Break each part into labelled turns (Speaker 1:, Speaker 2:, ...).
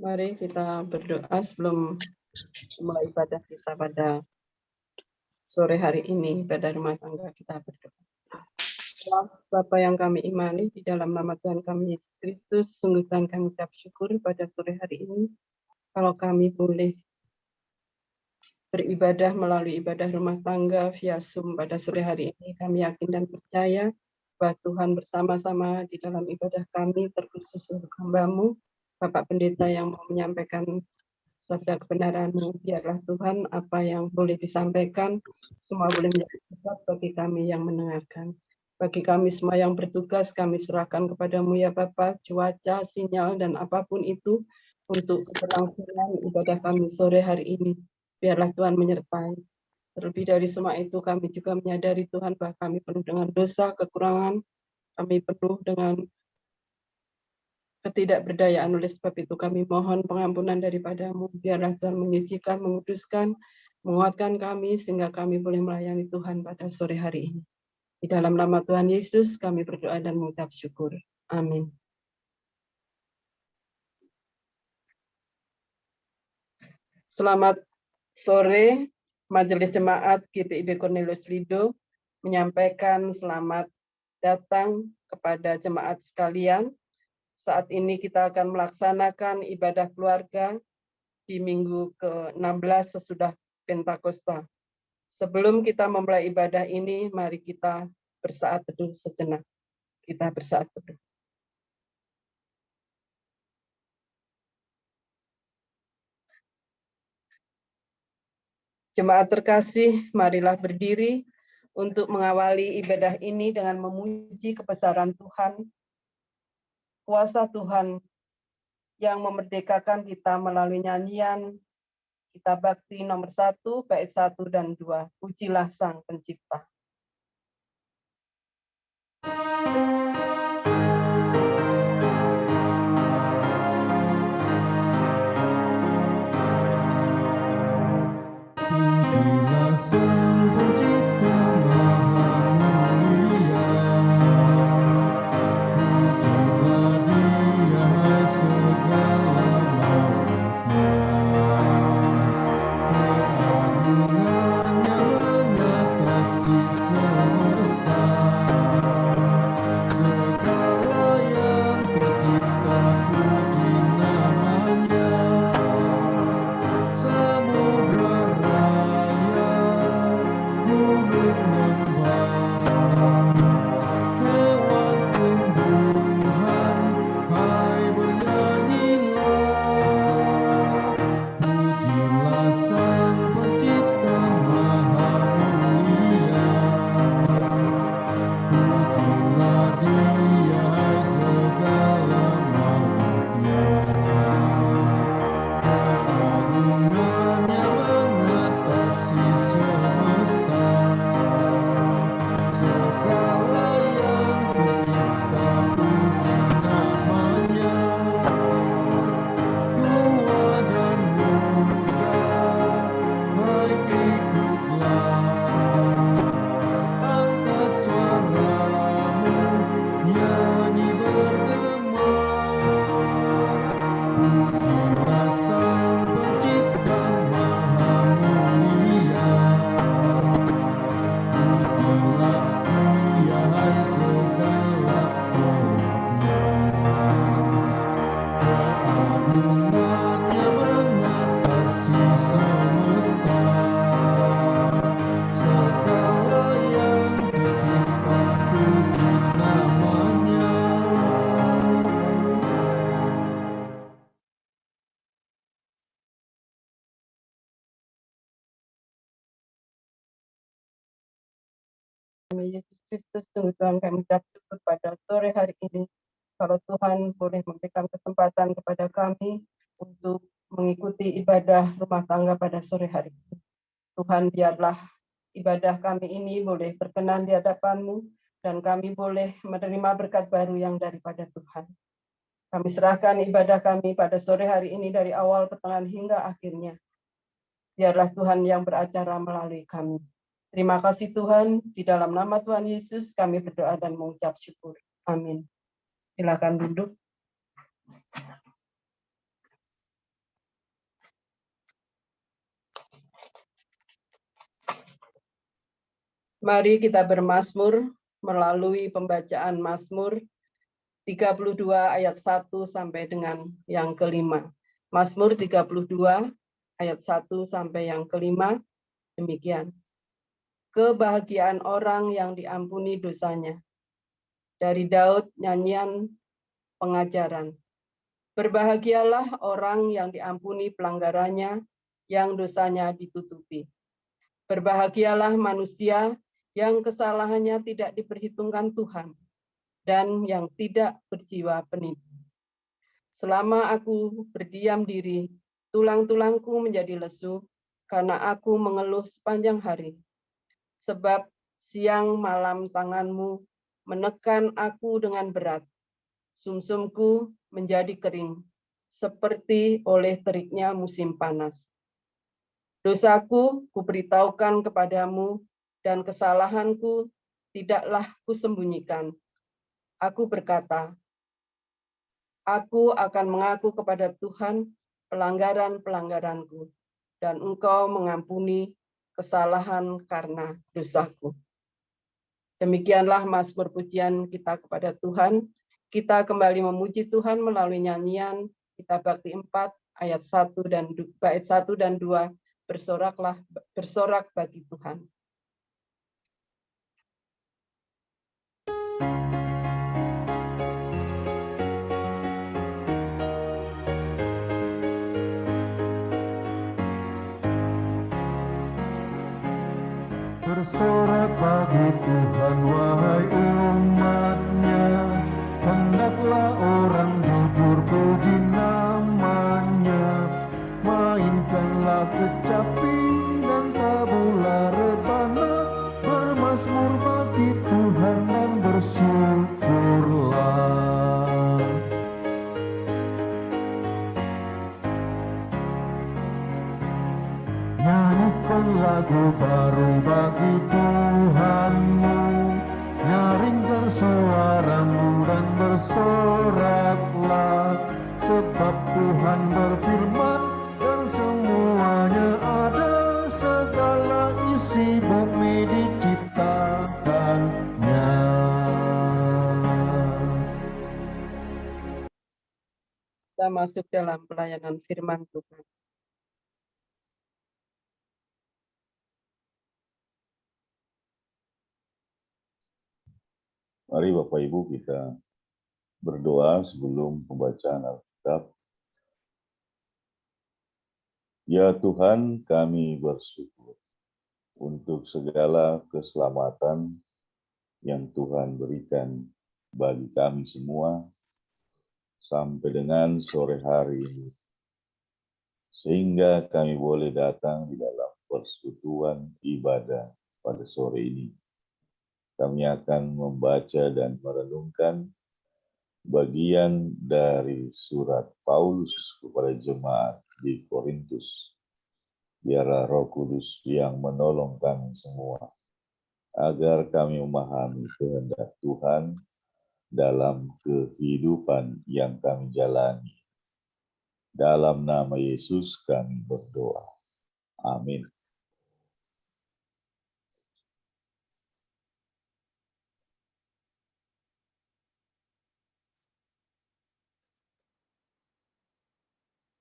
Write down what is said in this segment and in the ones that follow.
Speaker 1: Mari kita berdoa sebelum mulai ibadah kita pada sore hari ini, pada rumah tangga kita berdoa. Bapa yang kami imani, di dalam nama Tuhan kami Yesus Kristus, sungguh Tuhan kami ucap syukur pada sore hari ini, kalau kami boleh beribadah melalui ibadah rumah tangga via Zoom pada sore hari ini. Kami yakin dan percaya bahwa Tuhan bersama-sama di dalam ibadah kami, terkhusus untuk hamba-Mu, Bapak Pendeta yang mau menyampaikan sabda kebenaran-Mu. Biarlah Tuhan apa yang boleh disampaikan, semua boleh menjadi berkat bagi kami yang mendengarkan. Bagi kami semua yang bertugas, kami serahkan kepada-Mu ya Bapak, cuaca, sinyal, dan apapun itu untuk keberlangsungan ibadah kami sore hari ini. Biarlah Tuhan menyertai. Terlebih dari semua itu, kami juga menyadari Tuhan bahwa kami penuh dengan dosa, kekurangan, kami penuh dengan ketidakberdayaan. Oleh sebab itu kami mohon pengampunan daripada-Mu. Biarlah Tuhan menyucikan, menguduskan, menguatkan kami, sehingga kami boleh melayani Tuhan pada sore hari ini. Di dalam nama Tuhan Yesus kami berdoa dan mengucap syukur. Amin. Selamat sore, Majelis Jemaat GPIB Cornelius Lido menyampaikan selamat datang kepada jemaat sekalian. Saat ini kita akan melaksanakan ibadah keluarga di minggu ke-16 sesudah Pentakosta. Sebelum kita memulai ibadah ini, mari kita bersaat teduh sejenak. Kita bersaat teduh. Jemaat terkasih, marilah berdiri untuk mengawali ibadah ini dengan memuji kebesaran Tuhan, kuasa Tuhan yang memerdekakan kita melalui nyanyian Kita Bakti nomor 1, bait 1 dan 2. Pujilah Sang Pencipta. Yesus Kristus, sungguh Tuhan kami ucap syukur pada sore hari ini. Kalau Tuhan boleh memberikan kesempatan kepada kami untuk mengikuti ibadah rumah tangga pada sore hari ini. Tuhan, biarlah ibadah kami ini boleh berkenan di hadapan-Mu, dan kami boleh menerima berkat baru yang daripada Tuhan. Kami serahkan ibadah kami pada sore hari ini dari awal, pertengahan, hingga akhirnya. Biarlah Tuhan yang beracara melalui kami. Terima kasih Tuhan, di dalam nama Tuhan Yesus kami berdoa dan mengucap syukur. Amin. Silakan duduk. Mari kita bermazmur melalui pembacaan Mazmur 32 ayat 1 sampai dengan yang kelima. Mazmur 32 ayat 1 sampai yang kelima, demikian. Kebahagiaan orang yang diampuni dosanya. Dari Daud, nyanyian pengajaran. Berbahagialah orang yang diampuni pelanggarannya, yang dosanya ditutupi. Berbahagialah manusia yang kesalahannya tidak diperhitungkan Tuhan, dan yang tidak berjiwa penipu. Selama aku berdiam diri, tulang-tulangku menjadi lesu, karena aku mengeluh sepanjang hari. Sebab siang malam tanganmu menekan aku dengan berat. Sumsumku menjadi kering, seperti oleh teriknya musim panas. Dosaku kuberitahukan kepadamu, dan kesalahanku tidaklah kusembunyikan. Aku berkata, aku akan mengaku kepada Tuhan pelanggaran-pelanggaranku, dan Engkau mengampuni kesalahan karena dosaku. Demikianlah mazmur pujian kita kepada Tuhan. Kita kembali memuji Tuhan melalui nyanyian kita Bakti 4 ayat 1 dan bait 1 dan 2, bersorak bagi Tuhan.
Speaker 2: Bersorak bagi Tuhan wahai umat-Nya, hendaklah orang jujur puji nama-Nya. Mainkanlah kecapi dan tabula rebana, bermazmur bagi Tuhan dan bersyukurlah. Nyanyikan lagu baru bagi Tuhanmu, nyaringkan suaramu dan bersoraklah, sebab Tuhan berfirman dan semuanya ada, segala isi bumi diciptakannya.
Speaker 1: Kita masuk dalam pelayanan firman Tuhan.
Speaker 3: Mari Bapak Ibu kita berdoa sebelum pembacaan Alkitab. Ya Tuhan, kami bersyukur untuk segala keselamatan yang Tuhan berikan bagi kami semua sampai dengan sore hari ini, sehingga kami boleh datang di dalam persekutuan ibadah pada sore ini. Kami akan membaca dan merenungkan bagian dari surat Paulus kepada jemaat di Korintus. Biarlah Roh Kudus yang menolong kami semua, agar kami memahami kehendak Tuhan dalam kehidupan yang kami jalani. Dalam nama Yesus kami berdoa. Amin.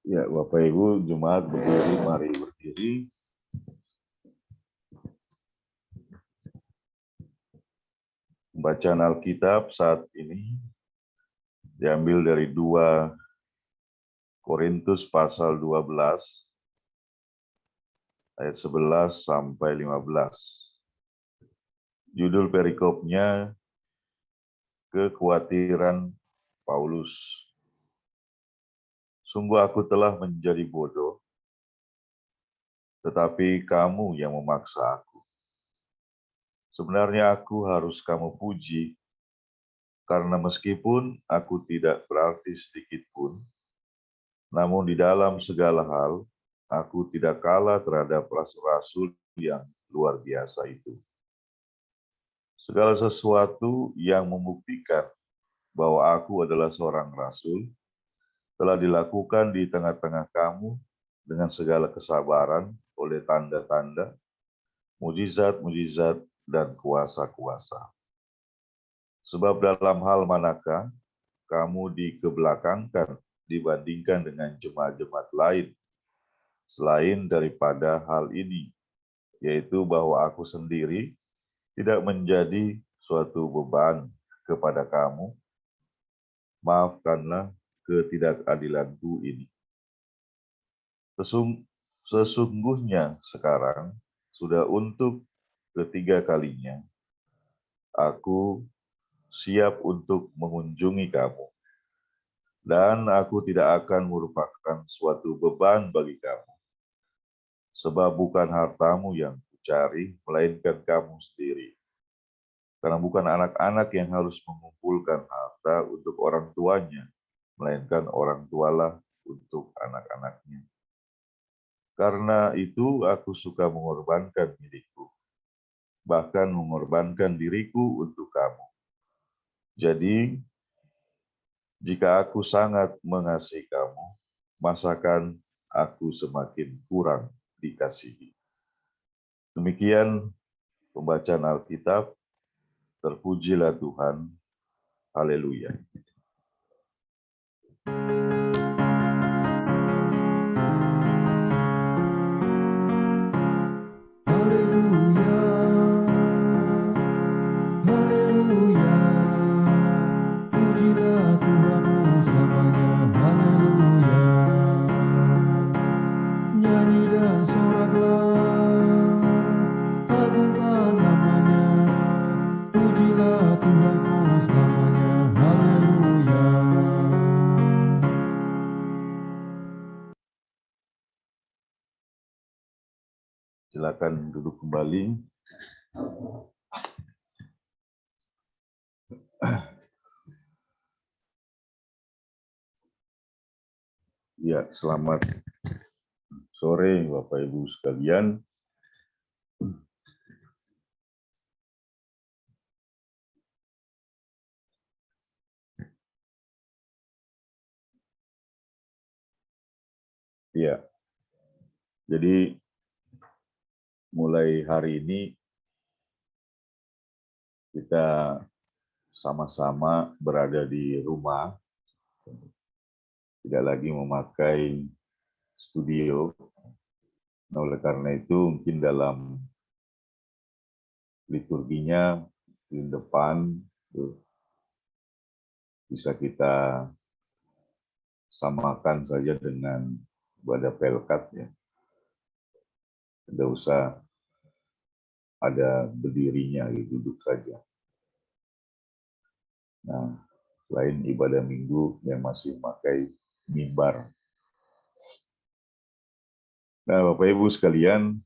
Speaker 3: Ya, Bapak Ibu, jemaat berdiri, mari berdiri. Bacaan Alkitab saat ini diambil dari 2 Korintus pasal 12 ayat 11 sampai 15. Judul perikopnya kekhawatiran Paulus. Sungguh aku telah menjadi bodoh, tetapi kamu yang memaksa aku. Sebenarnya aku harus kamu puji, karena meskipun aku tidak berarti sedikit pun, namun di dalam segala hal aku tidak kalah terhadap rasul-rasul yang luar biasa itu. Segala sesuatu yang membuktikan bahwa aku adalah seorang rasul telah dilakukan di tengah-tengah kamu dengan segala kesabaran oleh tanda-tanda, mujizat-mujizat, dan kuasa-kuasa. Sebab dalam hal manakah kamu dikebelakangkan dibandingkan dengan jemaat-jemaat lain, selain daripada hal ini, yaitu bahwa aku sendiri tidak menjadi suatu beban kepada kamu, maafkanlah ketidakadilanku ini. Sesungguhnya sekarang sudah untuk ketiga kalinya aku siap untuk mengunjungi kamu, dan aku tidak akan merupakan suatu beban bagi kamu, sebab bukan hartamu yang kucari, melainkan kamu sendiri. Karena bukan anak-anak yang harus mengumpulkan harta untuk orang tuanya, melainkan orang tualah untuk anak-anaknya. Karena itu aku suka mengorbankan diriku, bahkan mengorbankan diriku untuk kamu. Jadi, jika aku sangat mengasihi kamu, masakan aku semakin kurang dikasihi. Demikian pembacaan Alkitab. Terpujilah Tuhan. Haleluya.
Speaker 2: Haleluya, haleluya, pujilah Tuhanmu selamanya, haleluya. Nyanyi dan soraklah, agungkan namanya, pujilah Tuhanmu selamanya, haleluya.
Speaker 3: Silakan duduk kembali. Ya, selamat sore Bapak Ibu sekalian. Ya, jadi mulai hari ini kita sama-sama berada di rumah, tidak lagi memakai studio. Nah, oleh karena itu mungkin dalam liturginya di depan bisa kita samakan saja dengan ibadah pelkat ya. Tidak usah ada berdirinya, duduk saja. Nah, selain ibadah minggu yang masih memakai mimbar. Nah, Bapak Ibu sekalian,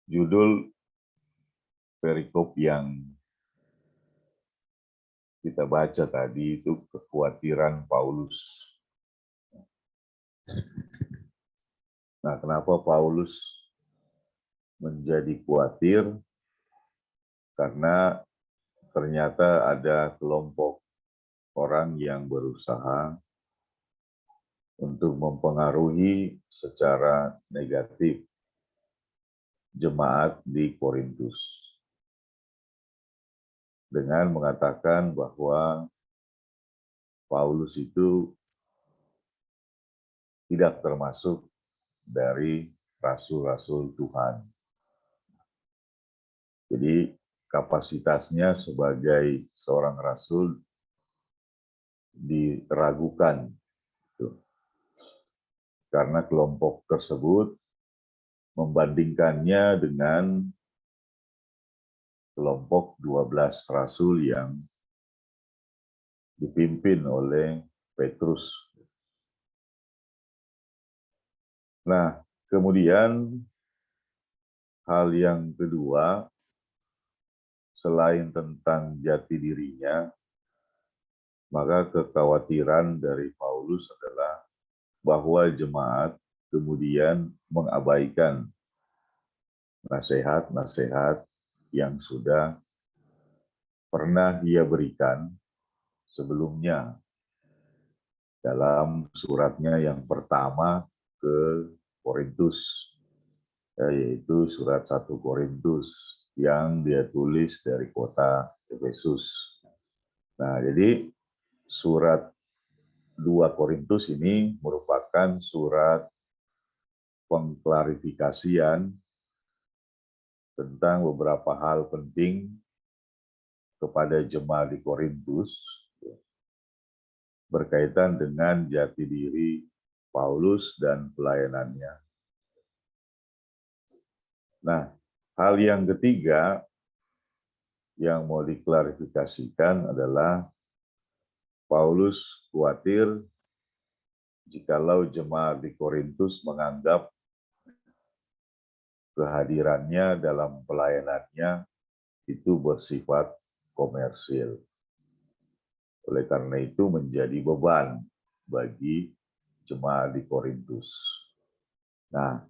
Speaker 3: judul perikop yang kita baca tadi itu kekhawatiran Paulus. Nah, kenapa Paulus menjadi khawatir? Karena ternyata ada kelompok orang yang berusaha untuk mempengaruhi secara negatif jemaat di Korintus dengan mengatakan bahwa Paulus itu tidak termasuk dari rasul-rasul Tuhan. Jadi kapasitasnya sebagai seorang rasul diragukan. Karena kelompok tersebut membandingkannya dengan kelompok 12 rasul yang dipimpin oleh Petrus. Nah, kemudian hal yang kedua, selain tentang jati dirinya, maka kekhawatiran dari Paulus adalah bahwa jemaat kemudian mengabaikan nasihat-nasihat yang sudah pernah dia berikan sebelumnya dalam suratnya yang pertama ke Korintus, yaitu surat 1 Korintus yang dia tulis dari kota Efesus. Nah, jadi surat 2 Korintus ini merupakan surat pengklarifikasian tentang beberapa hal penting kepada jemaat di Korintus berkaitan dengan jati diri Paulus dan pelayanannya. Nah, hal yang ketiga yang mau diklarifikasikan adalah Paulus khawatir jikalau jemaat di Korintus menganggap kehadirannya dalam pelayanannya itu bersifat komersil. Oleh karena itu menjadi beban bagi jemaat di Korintus. Nah,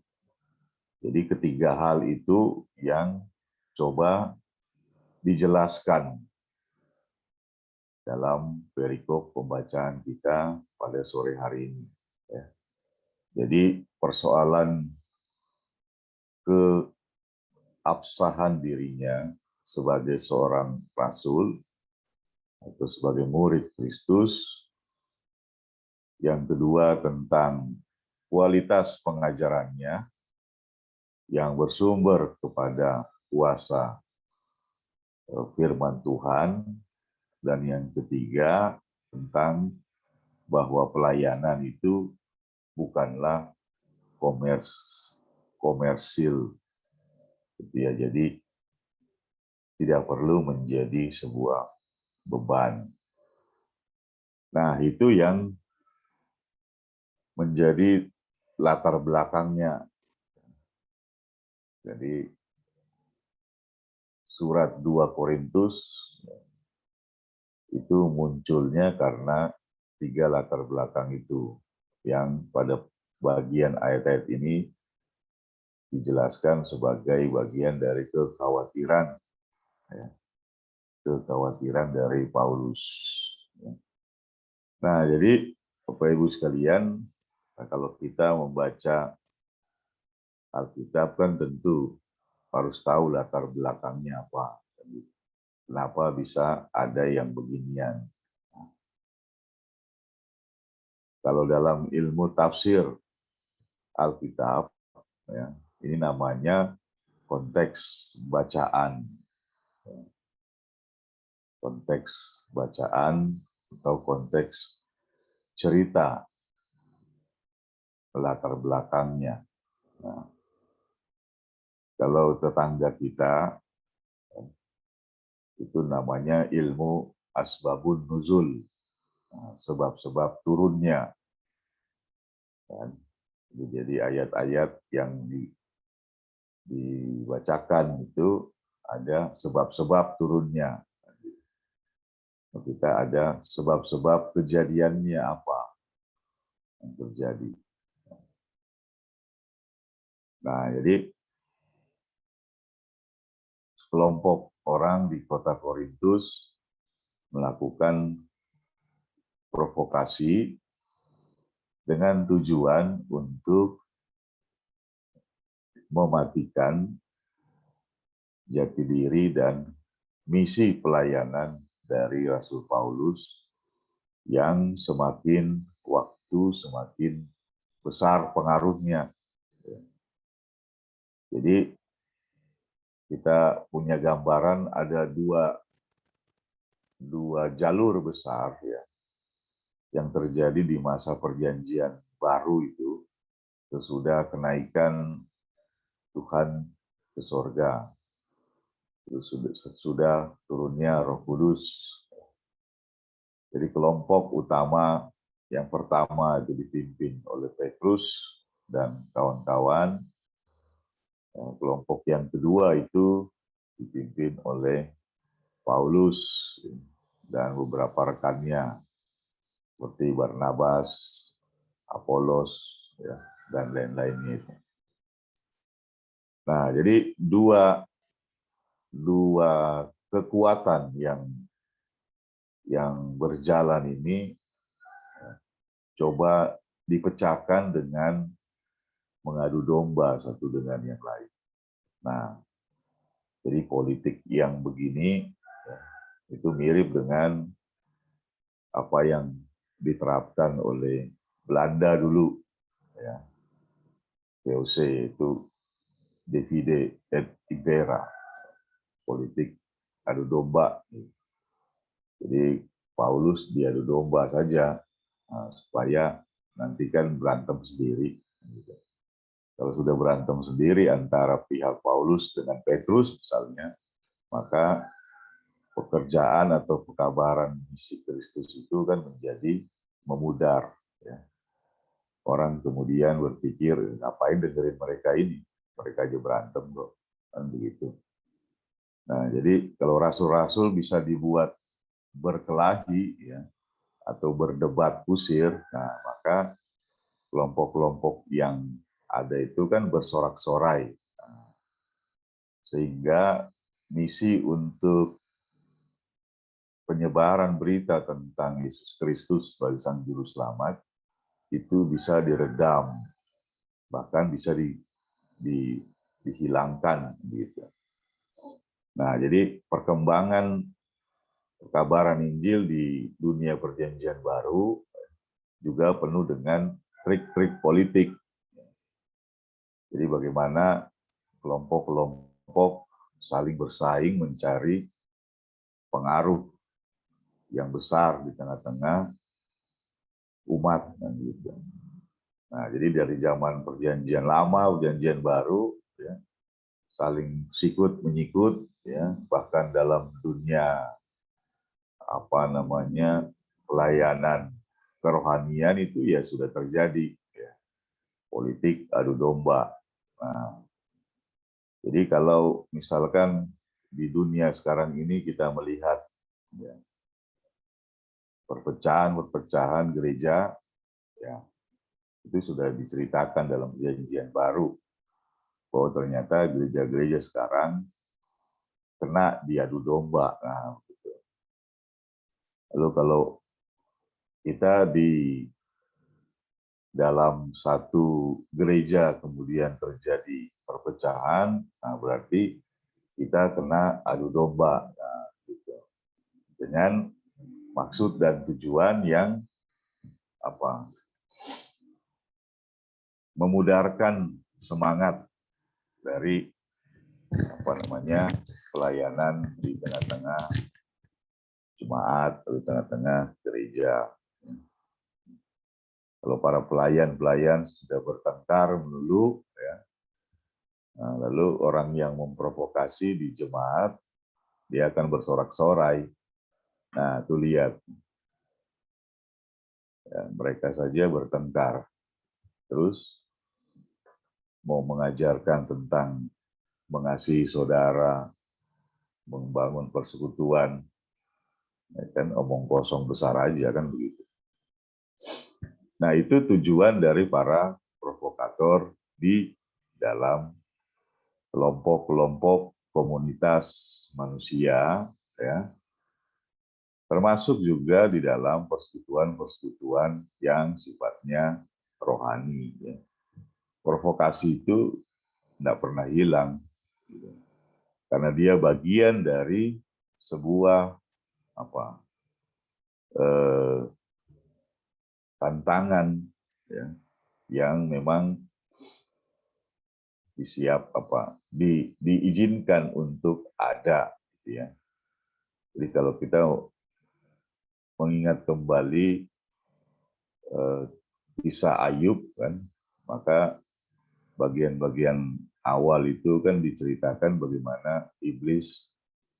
Speaker 3: jadi ketiga hal itu yang coba dijelaskan dalam perikop pembacaan kita pada sore hari ini. Jadi persoalan keabsahan dirinya sebagai seorang rasul atau sebagai murid Kristus. Yang kedua tentang kualitas pengajarannya yang bersumber kepada kuasa firman Tuhan. Dan yang ketiga tentang bahwa pelayanan itu bukanlah komersil. Jadi tidak perlu menjadi sebuah beban. Nah, itu yang menjadi latar belakangnya. Jadi surat 2 Korintus itu munculnya karena tiga latar belakang itu yang pada bagian ayat-ayat ini dijelaskan sebagai bagian dari kekhawatiran, kekhawatiran dari Paulus. Nah, jadi Bapak Ibu sekalian, kalau kita membaca Alkitab kan tentu harus tahu latar belakangnya apa. Kenapa bisa ada yang beginian. Kalau dalam ilmu tafsir Alkitab, ya, ini namanya konteks bacaan. Konteks bacaan atau konteks cerita latar belakangnya. Nah, kalau tetangga kita, itu namanya ilmu asbabun nuzul, sebab-sebab turunnya. Jadi ayat-ayat yang dibacakan itu ada sebab-sebab turunnya. Kita ada sebab-sebab kejadiannya apa yang terjadi. Nah, jadi kelompok orang di kota Korintus melakukan provokasi dengan tujuan untuk mematikan jati diri dan misi pelayanan dari Rasul Paulus yang semakin waktu semakin besar pengaruhnya. Jadi kita punya gambaran ada dua jalur besar ya yang terjadi di masa perjanjian baru itu sesudah kenaikan Tuhan ke sorga, sudah turunnya Roh Kudus. Jadi kelompok utama yang pertama itu dipimpin oleh Petrus dan kawan-kawan. Kelompok yang kedua itu dipimpin oleh Paulus dan beberapa rekannya seperti Barnabas, Apolos, ya, dan lain-lainnya itu. Nah, jadi dua kekuatan yang berjalan ini coba dipecahkan dengan mengadu domba satu dengan yang lain. Nah, jadi politik yang begini itu mirip dengan apa yang diterapkan oleh Belanda dulu, ya. VOC itu divide et impera, politik adu domba. Jadi Paulus diadu domba saja, supaya nanti kan berantem sendiri. Kalau sudah berantem sendiri antara pihak Paulus dengan Petrus misalnya, maka pekerjaan atau pekabaran misi Kristus itu kan menjadi memudar. Ya. Orang kemudian berpikir, ngapain dengerin mereka ini? Mereka aja berantem kok. Kan begitu. Nah, jadi kalau rasul-rasul bisa dibuat berkelahi, ya, atau berdebat kusir, nah maka kelompok-kelompok yang ada itu kan bersorak-sorai. Nah, sehingga misi untuk penyebaran berita tentang Yesus Kristus sebagai Sang Juru Selamat itu bisa diredam, bahkan bisa dihilangkan gitu. Nah, jadi perkembangan kabaran Injil di dunia Perjanjian Baru juga penuh dengan trik-trik politik. Jadi bagaimana kelompok-kelompok saling bersaing mencari pengaruh yang besar di tengah-tengah umat. Gitu. Nah, jadi dari zaman Perjanjian Lama, Perjanjian Baru, ya, saling sikut menyikut, ya, bahkan dalam dunia pelayanan kerohanian itu ya sudah terjadi, ya, politik adu domba. Nah, jadi kalau misalkan di dunia sekarang ini kita melihat, ya, perpecahan gereja, ya, itu sudah diceritakan dalam Perjanjian Baru bahwa ternyata gereja-gereja sekarang kena diadu domba. Nah, gitu. Lalu kalau kita di dalam satu gereja kemudian terjadi perpecahan, nah berarti kita kena adu domba, nah, gitu. Dengan maksud dan tujuan yang memudarkan semangat dari pelayanan di tengah-tengah jemaat, di tengah-tengah gereja. Kalau para pelayan sudah bertengkar melulu, ya, nah, lalu orang yang memprovokasi di jemaat, dia akan bersorak-sorai. Nah, tuh lihat, ya, mereka saja bertengkar, terus mau mengajarkan tentang mengasihi saudara, membangun persekutuan, ya kan omong kosong besar aja kan begitu. Nah, itu tujuan dari para provokator di dalam kelompok-kelompok komunitas manusia, ya, termasuk juga di dalam persekutuan-persekutuan yang sifatnya rohani. Ya. Provokasi itu tidak pernah hilang, gitu. Karena dia bagian dari sebuah tantangan, ya, yang memang diizinkan untuk ada, gitu ya. Jadi kalau kita mengingat kembali kisah Ayub kan, maka bagian-bagian awal itu kan diceritakan bagaimana iblis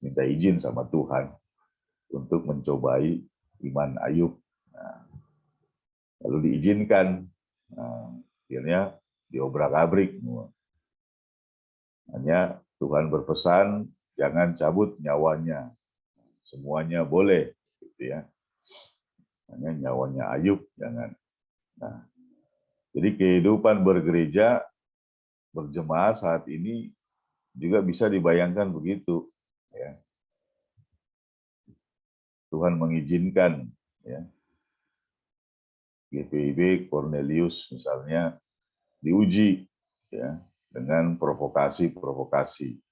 Speaker 3: minta izin sama Tuhan untuk mencobai iman Ayub. Nah, lalu diizinkan, nah, akhirnya diobrak-abrik. Hanya Tuhan berpesan jangan cabut nyawanya, semuanya boleh, gitu ya. Hanya nyawanya Ayub jangan. Nah, Jadi kehidupan bergereja, berjemaah saat ini juga bisa dibayangkan begitu. Ya. Tuhan mengizinkan ya, GPIB Cornelius misalnya diuji ya, dengan provokasi-provokasi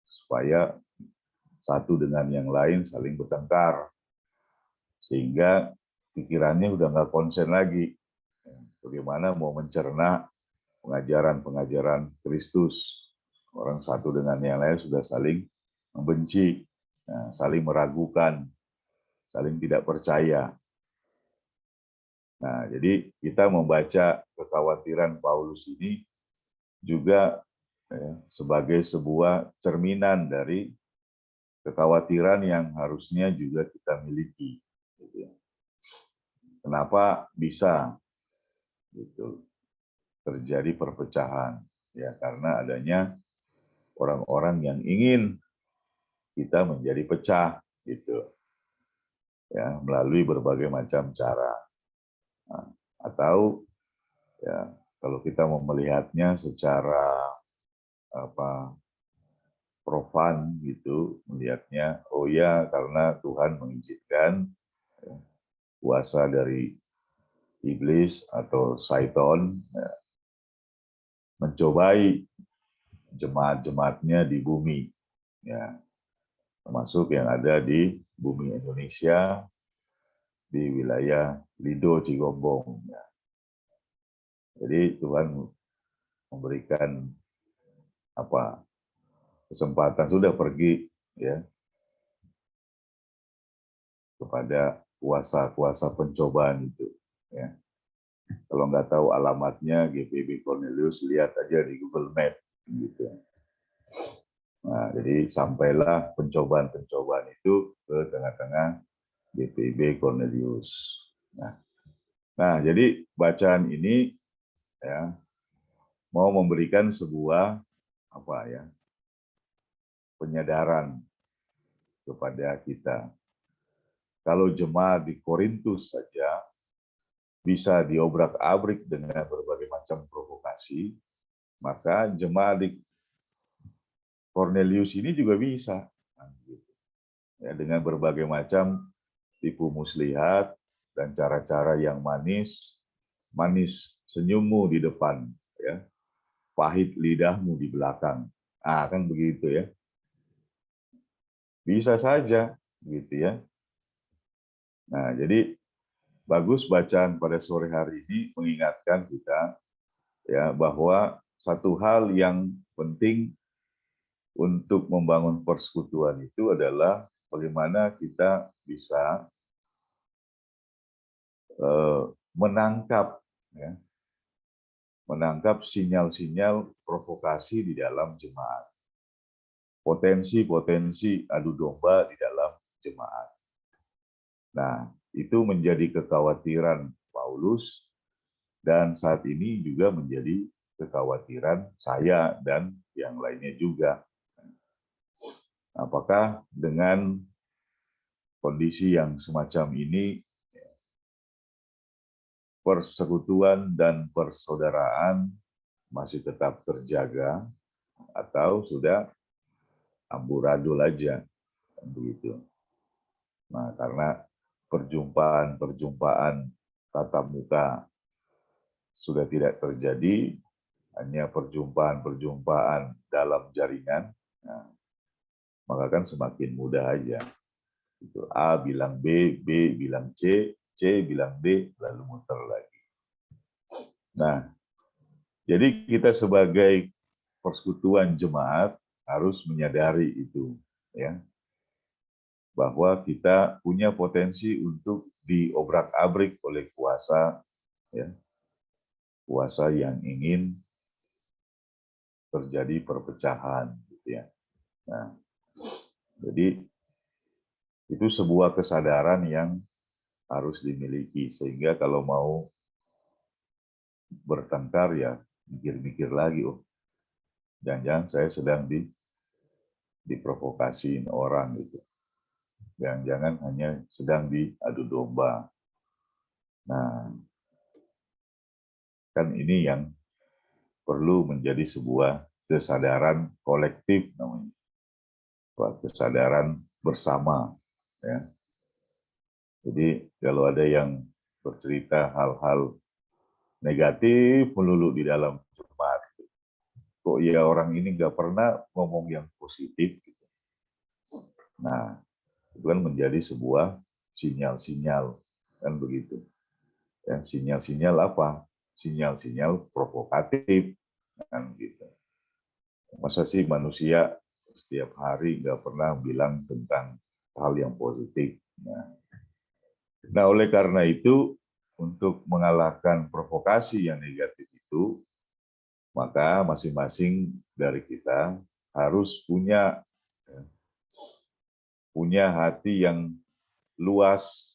Speaker 3: supaya satu dengan yang lain saling bertengkar, sehingga pikirannya udah nggak konsen lagi bagaimana mau mencerna pengajaran-pengajaran Kristus. Orang satu dengan yang lain sudah saling membenci, saling meragukan, saling tidak percaya. Nah, jadi kita membaca kekhawatiran Paulus ini juga sebagai sebuah cerminan dari kekhawatiran yang harusnya juga kita miliki. Kenapa bisa gitu terjadi perpecahan? Ya karena adanya orang-orang yang ingin kita menjadi pecah gitu, ya melalui berbagai macam cara. Nah, atau ya kalau kita mau melihatnya secara profan gitu, melihatnya oh ya karena Tuhan mengizinkan ya, kuasa dari iblis atau Satan ya, mencobai jemaat-jemaatnya di bumi, ya termasuk yang ada di bumi Indonesia, di wilayah Lido Cigombong. Ya. Jadi Tuhan memberikan kesempatan sudah pergi ya kepada kuasa-kuasa pencobaan itu. Ya. Kalau nggak tahu alamatnya GPIB Cornelius, lihat aja di Google Map gitu. Nah, jadi sampailah pencobaan-pencobaan itu ke tengah-tengah GPIB Cornelius. Nah, jadi bacaan ini ya mau memberikan sebuah penyadaran kepada kita. Kalau jemaat di Korintus saja bisa diobrak-abrik dengan berbagai macam provokasi, maka jemaat di Cornelius ini juga bisa. Ya, dengan berbagai macam tipu muslihat dan cara-cara yang manis, manis senyummu di depan, ya, pahit lidahmu di belakang. Kan begitu ya. Bisa saja, gitu ya. Nah, jadi bagus bacaan pada sore hari ini mengingatkan kita ya bahwa satu hal yang penting untuk membangun persekutuan itu adalah bagaimana kita bisa menangkap sinyal-sinyal provokasi di dalam jemaat, potensi-potensi adu domba di dalam jemaat. Nah, itu menjadi kekhawatiran Paulus dan saat ini juga menjadi kekhawatiran saya dan yang lainnya juga. Apakah dengan kondisi yang semacam ini persekutuan dan persaudaraan masih tetap terjaga atau sudah amburadul aja begitu. Nah, karena perjumpaan tatap muka sudah tidak terjadi, hanya perjumpaan dalam jaringan, nah, maka kan semakin mudah aja. Itu A bilang B, B bilang C, C bilang D, lalu muter lagi. Nah, jadi kita sebagai persekutuan jemaat harus menyadari itu, ya, bahwa kita punya potensi untuk diobrak-abrik oleh kuasa, ya, kuasa yang ingin terjadi perpecahan, gitu ya. Nah, jadi itu sebuah kesadaran yang harus dimiliki sehingga kalau mau bertengkar ya mikir-mikir lagi, oh jangan-jangan saya sedang diprovokasiin orang gitu. Jangan-jangan hanya sedang diadu domba. Nah, Kan ini yang perlu menjadi sebuah kesadaran kolektif namanya, kesadaran bersama. Ya. Jadi kalau ada yang bercerita hal-hal negatif melulu di dalam jemaat, kok ya orang ini nggak pernah ngomong yang positif. Gitu. Nah, itu kan menjadi sebuah sinyal-sinyal, kan begitu. Ya, sinyal-sinyal apa? Sinyal-sinyal provokatif, kan gitu. Masa sih manusia setiap hari nggak pernah bilang tentang hal yang positif. Nah, oleh karena itu, untuk mengalahkan provokasi yang negatif itu, maka masing-masing dari kita harus punya hati yang luas,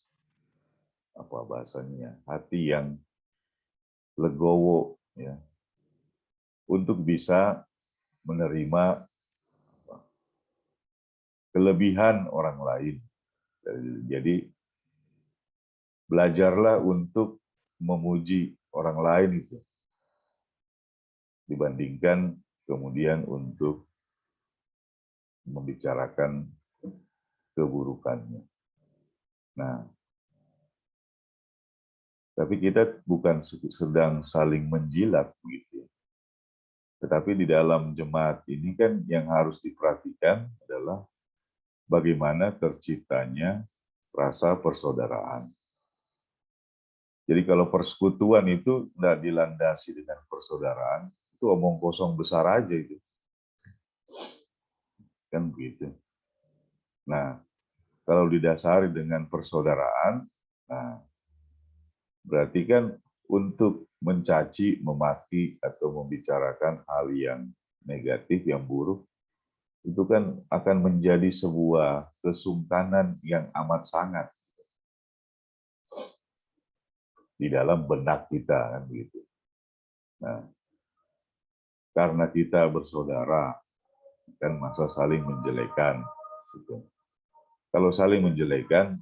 Speaker 3: apa bahasanya, hati yang legowo, ya, untuk bisa menerima kelebihan orang lain. Jadi belajarlah untuk memuji orang lain itu dibandingkan kemudian untuk membicarakan keburukannya. Nah, tapi kita bukan sedang saling menjilat begitu. Tetapi di dalam jemaat ini kan yang harus diperhatikan adalah bagaimana terciptanya rasa persaudaraan. Jadi kalau persekutuan itu tidak dilandasi dengan persaudaraan, itu omong kosong besar aja itu. Kan begitu. Nah, kalau didasari dengan persaudaraan, nah berarti kan untuk mencaci, memaki, atau membicarakan hal yang negatif, yang buruk, itu kan akan menjadi sebuah kesungkanan yang amat sangat di dalam benak kita, kan begitu. Nah, karena kita bersaudara, kan masa saling menjelekan. Gitu. Kalau saling menjelekan,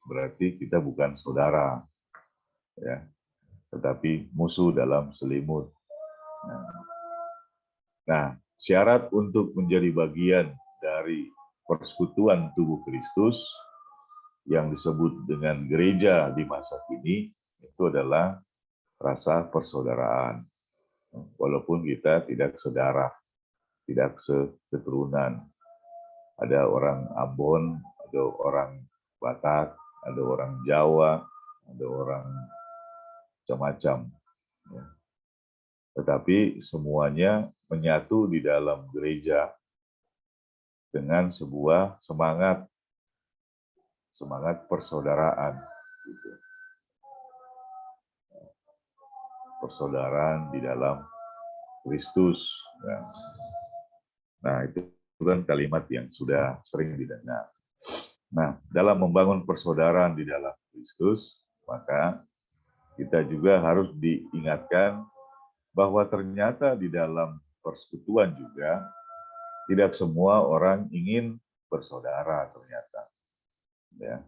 Speaker 3: berarti kita bukan saudara, ya, tetapi musuh dalam selimut. Nah, syarat untuk menjadi bagian dari persekutuan tubuh Kristus yang disebut dengan gereja di masa kini itu adalah rasa persaudaraan. Walaupun kita tidak sedarah, tidak seketurunan. Ada orang Ambon, ada orang Batak, ada orang Jawa, ada orang macam-macam. Ya. Tetapi semuanya menyatu di dalam gereja dengan sebuah semangat persaudaraan. Gitu. Persaudaraan di dalam Kristus. Nah, itu kan kalimat yang sudah sering didengar. Nah, dalam membangun persaudaraan di dalam Kristus, maka kita juga harus diingatkan bahwa ternyata di dalam persekutuan juga tidak semua orang ingin bersaudara ternyata. Ya.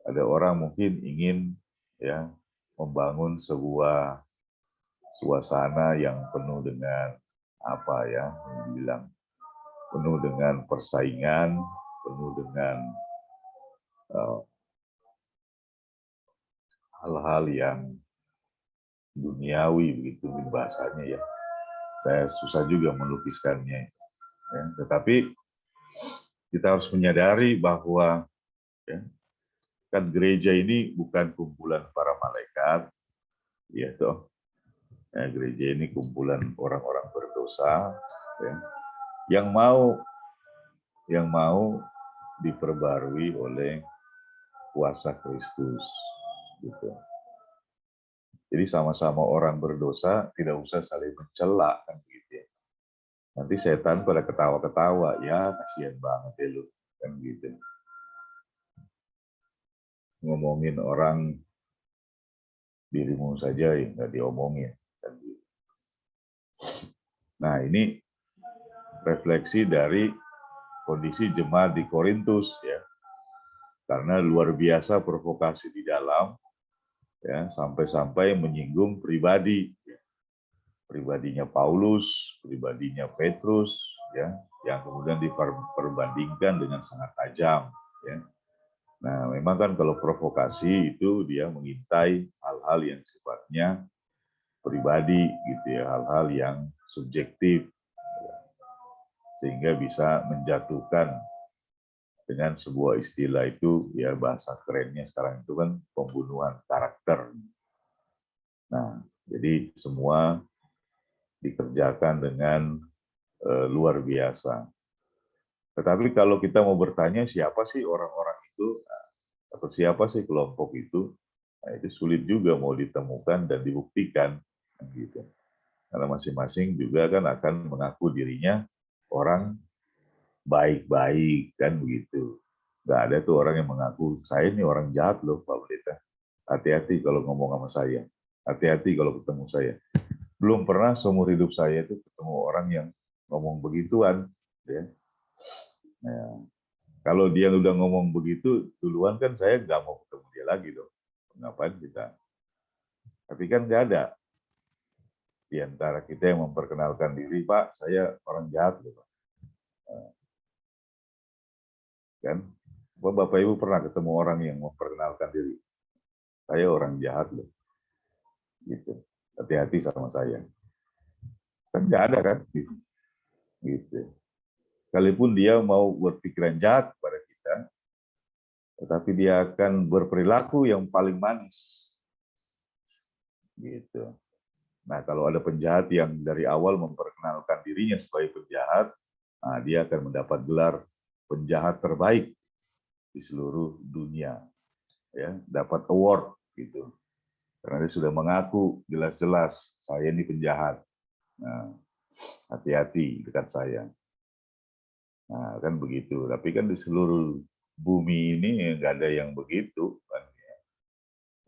Speaker 3: Ada orang mungkin ingin ya membangun sebuah suasana yang penuh dengan apa ya, dibilang penuh dengan persaingan, penuh dengan hal-hal yang duniawi begitu bahasanya ya. Saya susah juga melukiskannya. Ya, tetapi kita harus menyadari bahwa ya, kan gereja ini bukan kumpulan para malaikat, ya toh. Ya, gereja ini kumpulan orang-orang berdosa, ya, yang mau diperbarui oleh kuasa Kristus, gitu. Jadi sama-sama orang berdosa, tidak usah saling mencela, kan gitu ya. Nanti setan pada ketawa-ketawa, ya kasihan banget ya lu, kan gitu. Ngomongin orang, dirimu saja yang nggak diomongin. Kan gitu. Nah, ini refleksi dari kondisi jemaat di Korintus ya. Karena luar biasa provokasi di dalam, ya, sampai-sampai menyinggung pribadinya Paulus, pribadinya Petrus, ya, yang kemudian diperbandingkan dengan sangat tajam, ya. Nah, memang kan kalau provokasi itu dia mengintai hal-hal yang sifatnya pribadi, gitu ya, hal-hal yang subjektif, sehingga bisa menjatuhkan dengan sebuah istilah itu, ya bahasa kerennya sekarang itu kan pembunuhan karakter. Nah, jadi semua dikerjakan dengan luar biasa. Tetapi kalau kita mau bertanya siapa sih orang-orang itu, atau siapa sih kelompok itu, nah itu sulit juga mau ditemukan dan dibuktikan, gitu. Karena masing-masing juga kan akan mengaku dirinya orang baik-baik, kan begitu. Nggak ada tuh orang yang mengaku, saya ini orang jahat loh Pak Pendeta. Hati-hati kalau ngomong sama saya. Hati-hati kalau ketemu saya. Belum pernah seumur hidup saya itu ketemu orang yang ngomong begituan, ya. Nah, kalau dia udah ngomong begitu duluan kan saya nggak mau ketemu dia lagi dong. Ngapain kita? Tapi kan nggak ada di antara kita yang memperkenalkan diri, Pak, saya orang jahat loh, Pak. Kan? Bapak Ibu pernah ketemu orang yang memperkenalkan diri, saya orang jahat loh, gitu. Hati-hati sama saya. Kan nggak ada kan? Gitu. Sekalipun dia mau berpikiran jahat pada kita, tetapi dia akan berperilaku yang paling manis. Gitu. Nah, kalau ada penjahat yang dari awal memperkenalkan dirinya sebagai penjahat, nah, dia akan mendapat gelar penjahat terbaik di seluruh dunia, ya, dapat award gitu. Karena dia sudah mengaku jelas-jelas saya ini penjahat. Nah, hati-hati dekat saya. Nah, kan begitu. Tapi kan di seluruh bumi ini nggak ada yang begitu. Kan.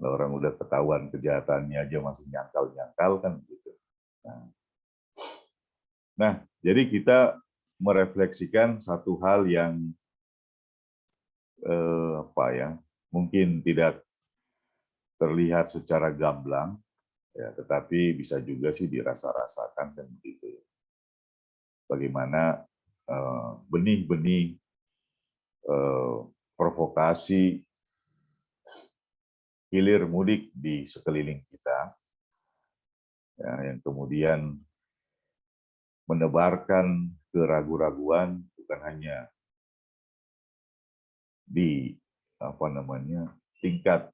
Speaker 3: Kalau orang udah ketahuan kejahatannya aja masih nyangkal-nyangkal kan gitu. Nah, jadi kita merefleksikan satu hal yang apa ya, mungkin tidak terlihat secara gamblang, ya, tetapi bisa juga sih dirasa-rasakan kan begitu. Bagaimana benih-benih provokasi hilir mudik di sekeliling kita, ya, yang kemudian menebarkan keraguan-raguan bukan hanya di tingkat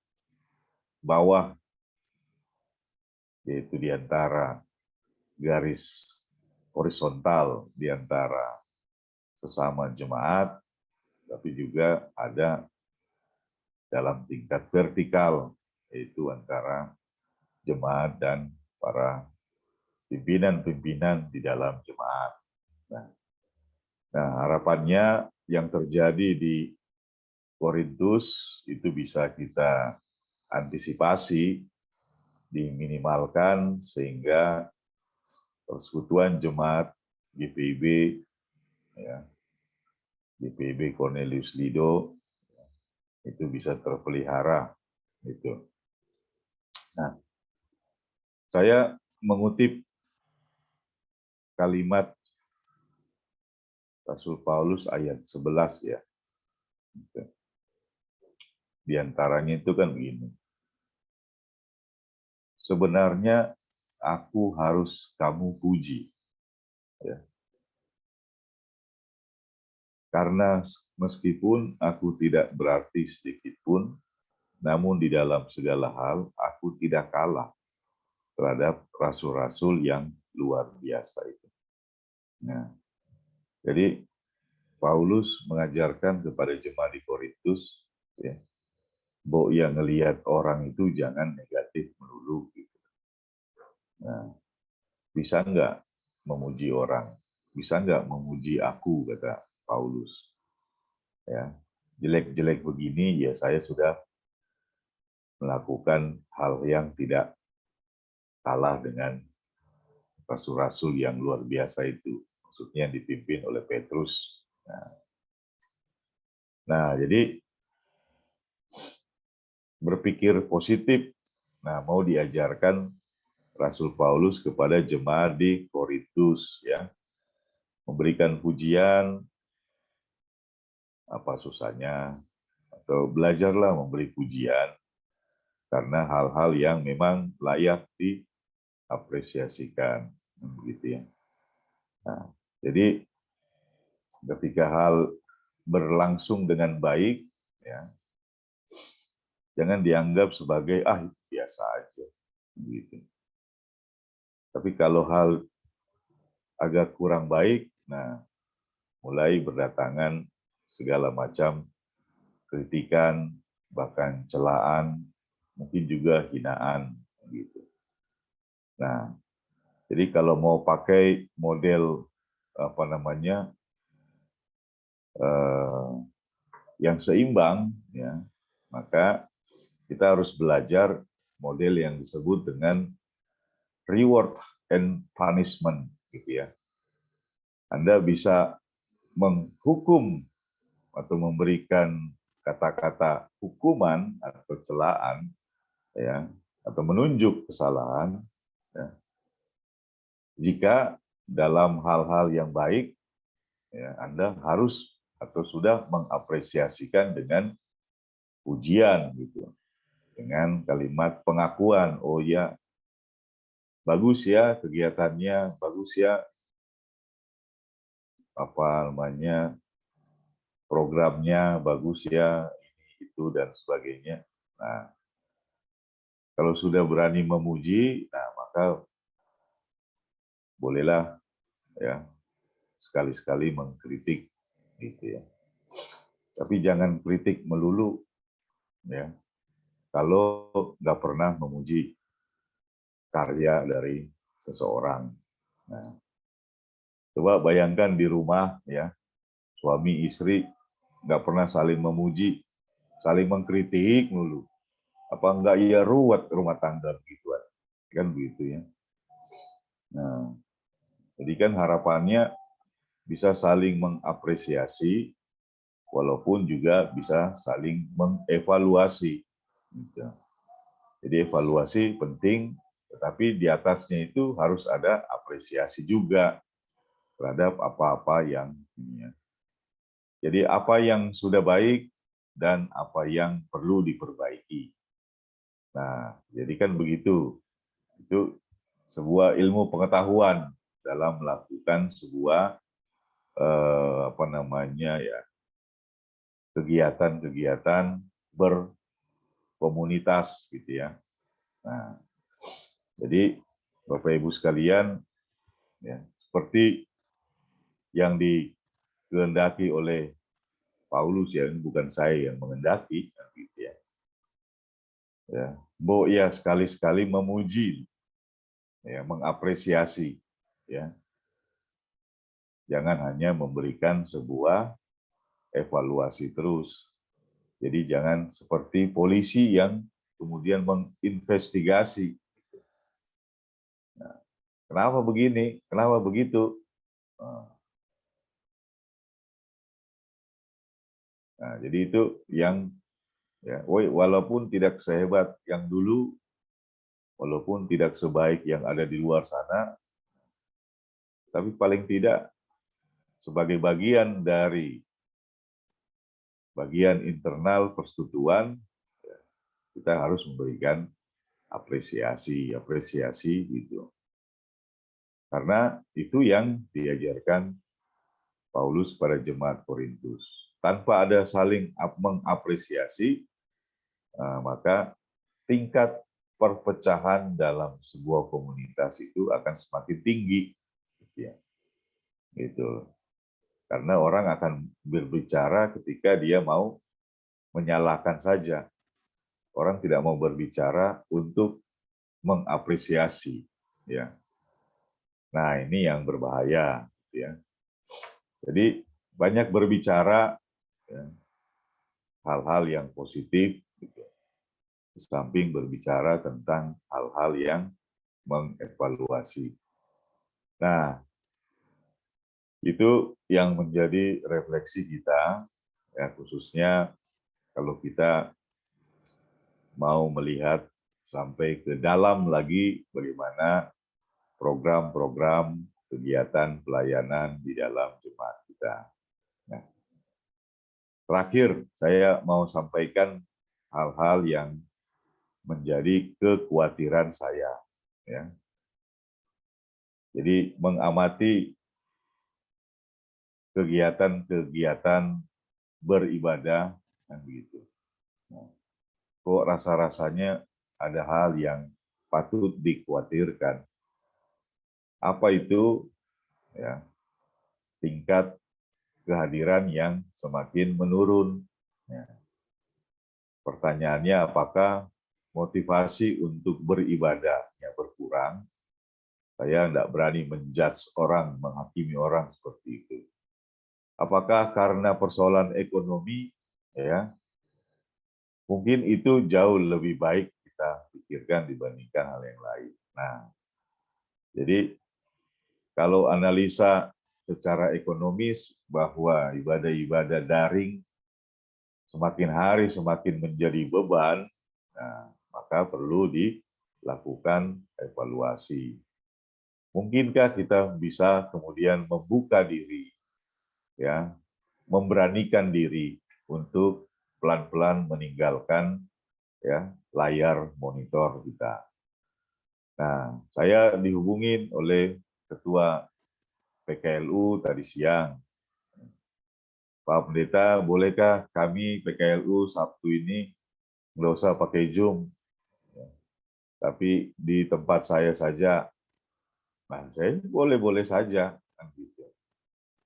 Speaker 3: bawah, yaitu di antara garis horizontal di antara sesama jemaat, tapi juga ada dalam tingkat vertikal, yaitu antara jemaat dan para pimpinan-pimpinan di dalam jemaat. Nah, harapannya yang terjadi di Korintus itu bisa kita antisipasi, diminimalkan sehingga persekutuan jemaat GPIB, ya, GPIB Cornelius Lido itu bisa terpelihara, gitu. Nah, saya mengutip kalimat Rasul Paulus ayat 11 ya. Di antaranya itu kan begini. Sebenarnya aku harus kamu puji. Ya. Karena meskipun aku tidak berarti sedikit pun, namun di dalam segala hal aku tidak kalah terhadap rasul-rasul yang luar biasa itu. Nah, jadi Paulus mengajarkan kepada jemaat di Korintus, ya, bahwa yang ngelihat orang itu jangan negatif melulu. Gitu. Nah, bisa nggak memuji orang? Bisa nggak memuji aku, kata Paulus. Ya, jelek-jelek begini, ya saya sudah melakukan hal yang tidak kalah dengan rasul-rasul yang luar biasa itu. Maksudnya yang dipimpin oleh Petrus. Nah, jadi berpikir positif Nah, mau diajarkan Rasul Paulus kepada jemaat di Korintus, ya, memberikan pujian, apa susahnya, atau belajarlah memberi pujian karena hal-hal yang memang layak diapresiasikan, begitu ya. Nah, jadi ketika hal berlangsung dengan baik, ya, jangan dianggap sebagai biasa aja, gitu. Tapi kalau hal agak kurang baik, nah mulai berdatangan segala macam kritikan, bahkan celaan, mungkin juga hinaan, gitu. Nah, jadi kalau mau pakai model apa namanya yang seimbang, ya, maka kita harus belajar model yang disebut dengan reward and punishment, gitu ya. Anda bisa menghukum atau memberikan kata-kata hukuman atau celaan, ya, atau menunjuk kesalahan, ya, jika dalam hal-hal yang baik, ya, Anda harus atau sudah mengapresiasikan dengan pujian, gitu, dengan kalimat pengakuan, oh ya, bagus ya kegiatannya, bagus ya apa namanya programnya, bagus ya ini itu dan sebagainya. Nah, kalau sudah berani memuji, nah maka bolehlah, ya, sekali-sekali mengkritik, gitu ya. Tapi jangan kritik melulu, ya. Kalau nggak pernah memuji karya dari seseorang. Nah, coba bayangkan di rumah, ya, suami istri nggak pernah saling memuji, saling mengkritik melulu. Apa enggak ya ruwet rumah tangga begituan, kan begitu ya. Nah, jadi kan harapannya bisa saling mengapresiasi, walaupun juga bisa saling mengevaluasi. Gitu. Jadi evaluasi penting, tetapi di atasnya itu harus ada apresiasi juga terhadap apa-apa yang ini ya. Jadi apa yang sudah baik dan apa yang perlu diperbaiki. Nah, jadi kan begitu. Itu sebuah ilmu pengetahuan dalam melakukan sebuah apa namanya ya kegiatan-kegiatan berkomunitas, gitu ya. Nah, jadi Bapak Ibu sekalian, ya, seperti yang dikehendaki oleh Paulus, ya, bukan saya yang mengendaki, gitu ya. Ya, ya sekali-sekali memuji, ya, mengapresiasi, ya. Jangan hanya memberikan sebuah evaluasi terus. Jadi jangan seperti polisi yang kemudian menginvestigasi. Nah, kenapa begini? Kenapa begitu? Nah, jadi itu yang, ya, walaupun tidak sehebat yang dulu, walaupun tidak sebaik yang ada di luar sana, tapi paling tidak sebagai bagian dari bagian internal persekutuan, kita harus memberikan apresiasi gitu. Karena itu yang diajarkan Paulus pada jemaat Korintus. Tanpa ada saling mengapresiasi, maka tingkat perpecahan dalam sebuah komunitas itu akan semakin tinggi, gitu ya. Gitu. Karena orang akan berbicara ketika dia mau menyalahkan saja. Orang tidak mau berbicara untuk mengapresiasi, ya. Nah, ini yang berbahaya, gitu ya. Jadi banyak berbicara, ya, hal-hal yang positif, gitu. Di samping berbicara tentang hal-hal yang mengevaluasi. Nah, itu yang menjadi refleksi kita, ya, khususnya kalau kita mau melihat sampai ke dalam lagi bagaimana program-program kegiatan pelayanan di dalam jemaat kita. Nah, terakhir, saya mau sampaikan hal-hal yang menjadi kekhawatiran saya. Ya. Jadi mengamati kegiatan-kegiatan beribadah kan begitu. Nah, kok rasa-rasanya ada hal yang patut dikhawatirkan. Apa itu? Ya, tingkat kehadiran yang semakin menurun. Ya. Pertanyaannya, apakah motivasi untuk beribadahnya berkurang? Saya tidak berani menjudge orang, menghakimi orang seperti itu. Apakah karena persoalan ekonomi? Ya, mungkin itu jauh lebih baik kita pikirkan dibandingkan hal yang lain. Nah, jadi kalau analisa secara ekonomis bahwa ibadah-ibadah daring semakin hari semakin menjadi beban, nah, maka perlu dilakukan evaluasi. Mungkinkah kita bisa kemudian membuka diri, ya, memberanikan diri untuk pelan-pelan meninggalkan ya layar monitor kita. Nah, saya dihubungin oleh Ketua PKLU tadi siang. Pak Pendeta, bolehkah kami PKLU Sabtu ini nggak usah pakai Zoom, tapi di tempat saya saja. Nah, saya boleh-boleh saja. Kan gitu.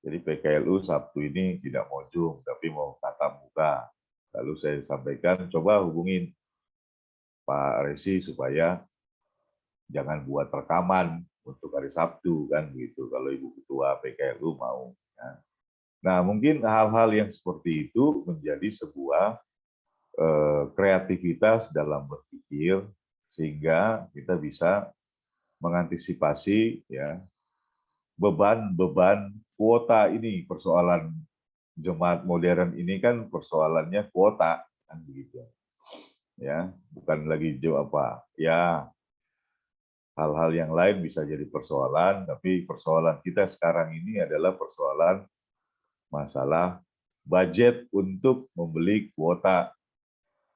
Speaker 3: Jadi PKLU Sabtu ini tidak mau Zoom, tapi mau tatap muka. Lalu saya sampaikan, coba hubungin Pak Resi supaya jangan buat rekaman untuk hari Sabtu kan gitu. Kalau Ibu Ketua PKLU mau. Ya. Nah, mungkin hal-hal yang seperti itu menjadi sebuah kreativitas dalam berpikir sehingga kita bisa mengantisipasi ya beban-beban kuota ini. Persoalan jemaat modern ini kan persoalannya kuota kan begitu. Ya, bukan lagi apa ya hal-hal yang lain bisa jadi persoalan, tapi persoalan kita sekarang ini adalah persoalan masalah budget untuk membeli kuota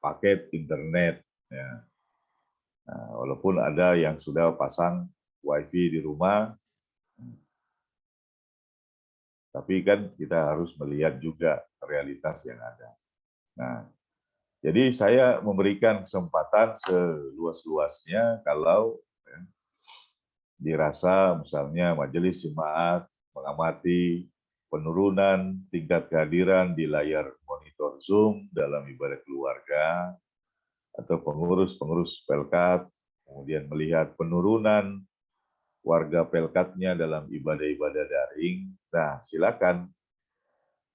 Speaker 3: paket internet. Ya. Nah, walaupun ada yang sudah pasang WiFi di rumah, tapi kan kita harus melihat juga realitas yang ada. Nah, jadi saya memberikan kesempatan seluas-luasnya kalau ya, dirasa misalnya majelis jemaat mengamati penurunan tingkat kehadiran di layar monitor Zoom dalam ibadah keluarga atau pengurus-pengurus Pelkat, kemudian melihat penurunan warga Pelkatnya dalam ibadah-ibadah daring, nah silakan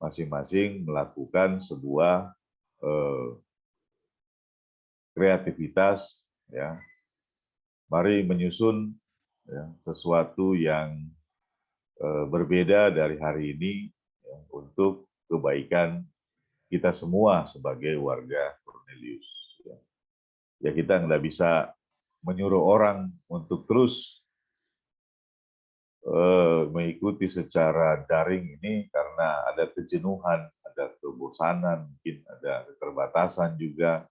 Speaker 3: masing-masing melakukan sebuah kreativitas, ya. Mari menyusun ya, sesuatu yang berbeda dari hari ini ya, untuk kebaikan kita semua sebagai warga Cornelius. Ya, ya kita nggak bisa menyuruh orang untuk terus mengikuti secara daring ini karena ada kejenuhan, ada kebosanan, mungkin ada keterbatasan juga.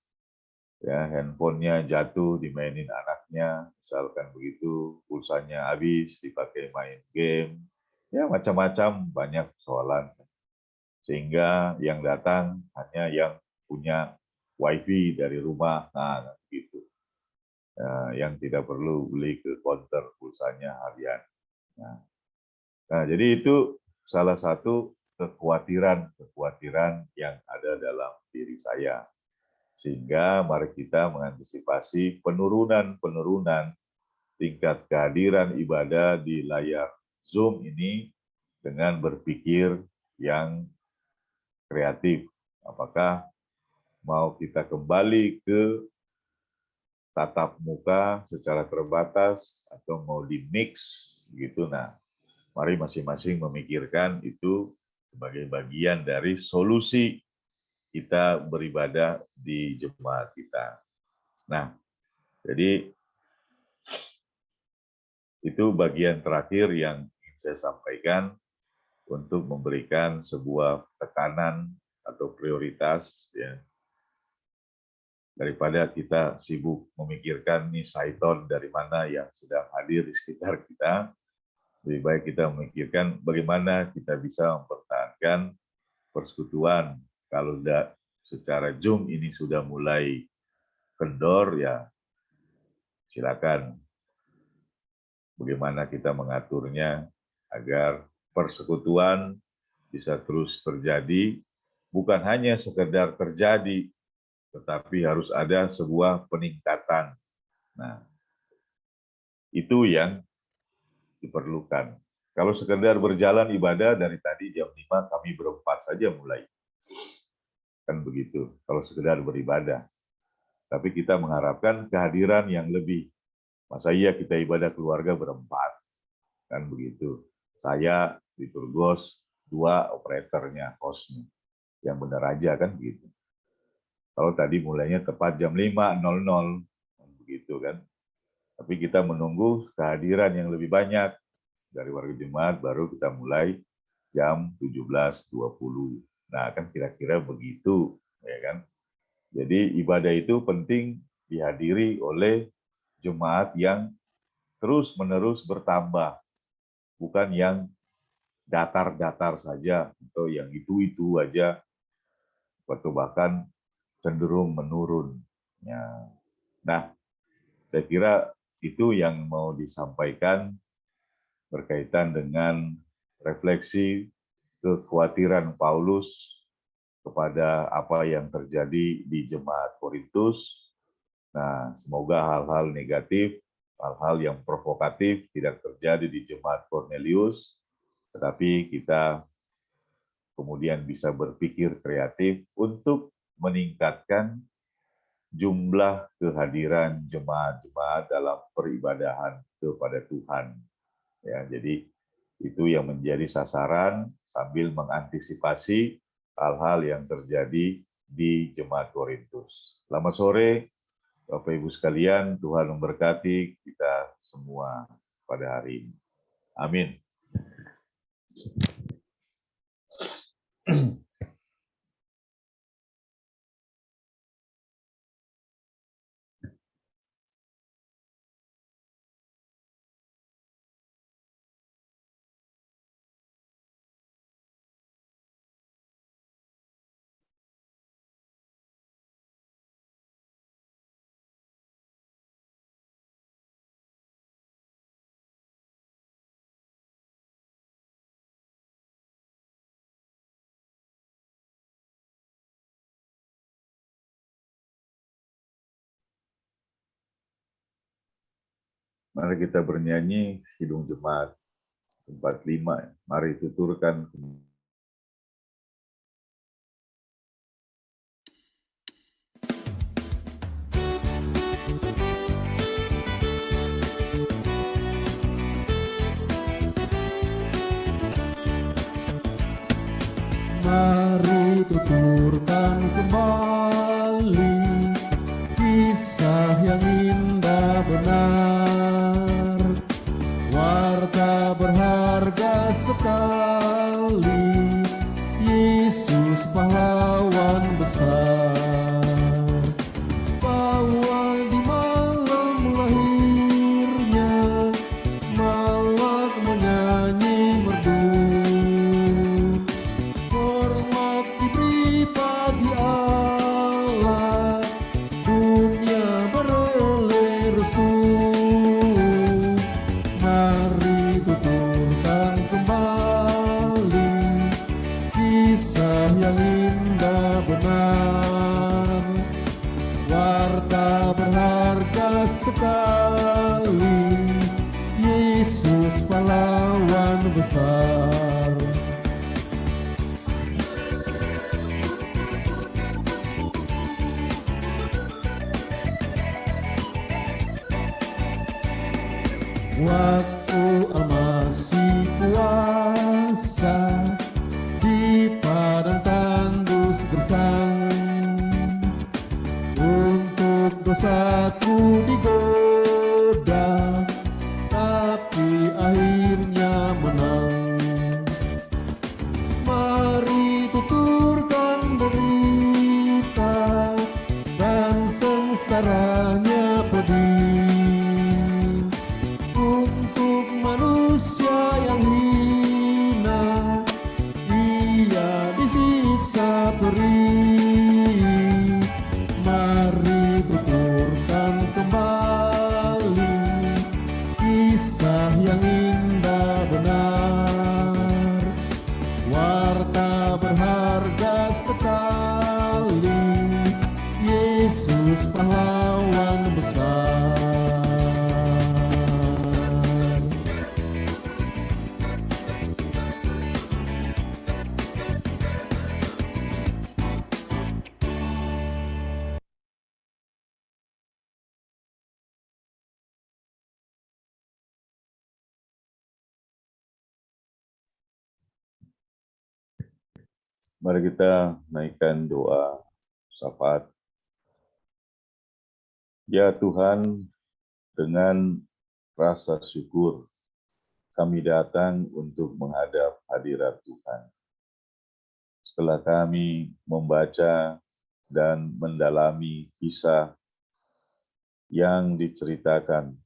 Speaker 3: Ya, handphonenya jatuh dimainin anaknya, misalkan begitu, pulsanya habis dipakai main game, ya macam-macam banyak persoalan. Sehingga yang datang hanya yang punya WiFi dari rumah, nah gitu. Yang tidak perlu beli ke konter pulsanya harian. Nah, jadi itu salah satu kekhawatiran yang ada dalam diri saya. Sehingga mari kita mengantisipasi penurunan tingkat kehadiran ibadah di layar Zoom ini dengan berpikir yang kreatif. Apakah mau kita kembali ke tatap muka secara terbatas atau mau di-mix gitu. Nah, mari masing-masing memikirkan itu sebagai bagian dari solusi kita beribadah di jemaat kita. Nah, Jadi itu bagian terakhir yang ingin saya sampaikan untuk memberikan sebuah tekanan atau prioritas, ya, daripada kita sibuk memikirkan nih Saiton dari mana yang sedang hadir di sekitar kita. Lebih baik kita memikirkan bagaimana kita bisa mempertahankan persekutuan. Kalau secara Zoom ini sudah mulai kendor, ya silakan bagaimana kita mengaturnya agar persekutuan bisa terus terjadi, bukan hanya sekedar terjadi, tetapi harus ada sebuah peningkatan. Nah, itu yang diperlukan. Kalau sekedar berjalan ibadah dari tadi jam 5 kami berempat saja mulai. Kan begitu, kalau sekedar beribadah. Tapi kita mengharapkan kehadiran yang lebih. Masa iya kita ibadah keluarga berempat? Kan begitu. Saya, liturgos, 2 operatornya, hostnya. Yang benar aja kan begitu. Kalau tadi mulainya tepat jam 5.00, begitu kan. Tapi kita menunggu kehadiran yang lebih banyak dari warga jemaat, baru kita mulai jam 17.20. Nah, kan kira-kira begitu, ya kan. Jadi ibadah itu penting dihadiri oleh jemaat yang terus-menerus bertambah, bukan yang datar-datar saja atau yang itu-itu aja, atau bahkan cenderung menurun. Ya. Nah, saya kira itu yang mau disampaikan berkaitan dengan refleksi kekhawatiran Paulus kepada apa yang terjadi di jemaat Korintus. Nah, semoga hal-hal negatif, hal-hal yang provokatif tidak terjadi di jemaat Cornelius, tetapi kita kemudian bisa berpikir kreatif untuk meningkatkan jumlah kehadiran jemaat-jemaat dalam peribadahan kepada Tuhan. Ya, jadi itu yang menjadi sasaran sambil mengantisipasi hal-hal yang terjadi di jemaat Korintus. Selamat sore, Bapak Ibu sekalian. Tuhan memberkati kita semua pada hari ini. Amin. Mari kita bernyanyi Kidung Jemaat 45. Mari tuturkan.
Speaker 2: Mari tuturkan kembali kisah yang indah benar, warta berharga sekali, Yesus pahlawan besar, bahwa di malam lahirnya malak menyanyi merdu. Hormat diberi bagi Allah, dunia beroleh restu. Mari tuturkan kembali kisah yang indah benar, warta berharga sekali, Yesus pahlawan besar. Waktu Al-Masih puasa di padang tandus gersang, untuk dosaku digoreng
Speaker 3: Mari kita naikkan doa syafaat. Ya Tuhan, dengan rasa syukur kami datang untuk menghadap hadirat Tuhan. Setelah kami membaca dan mendalami kisah yang diceritakan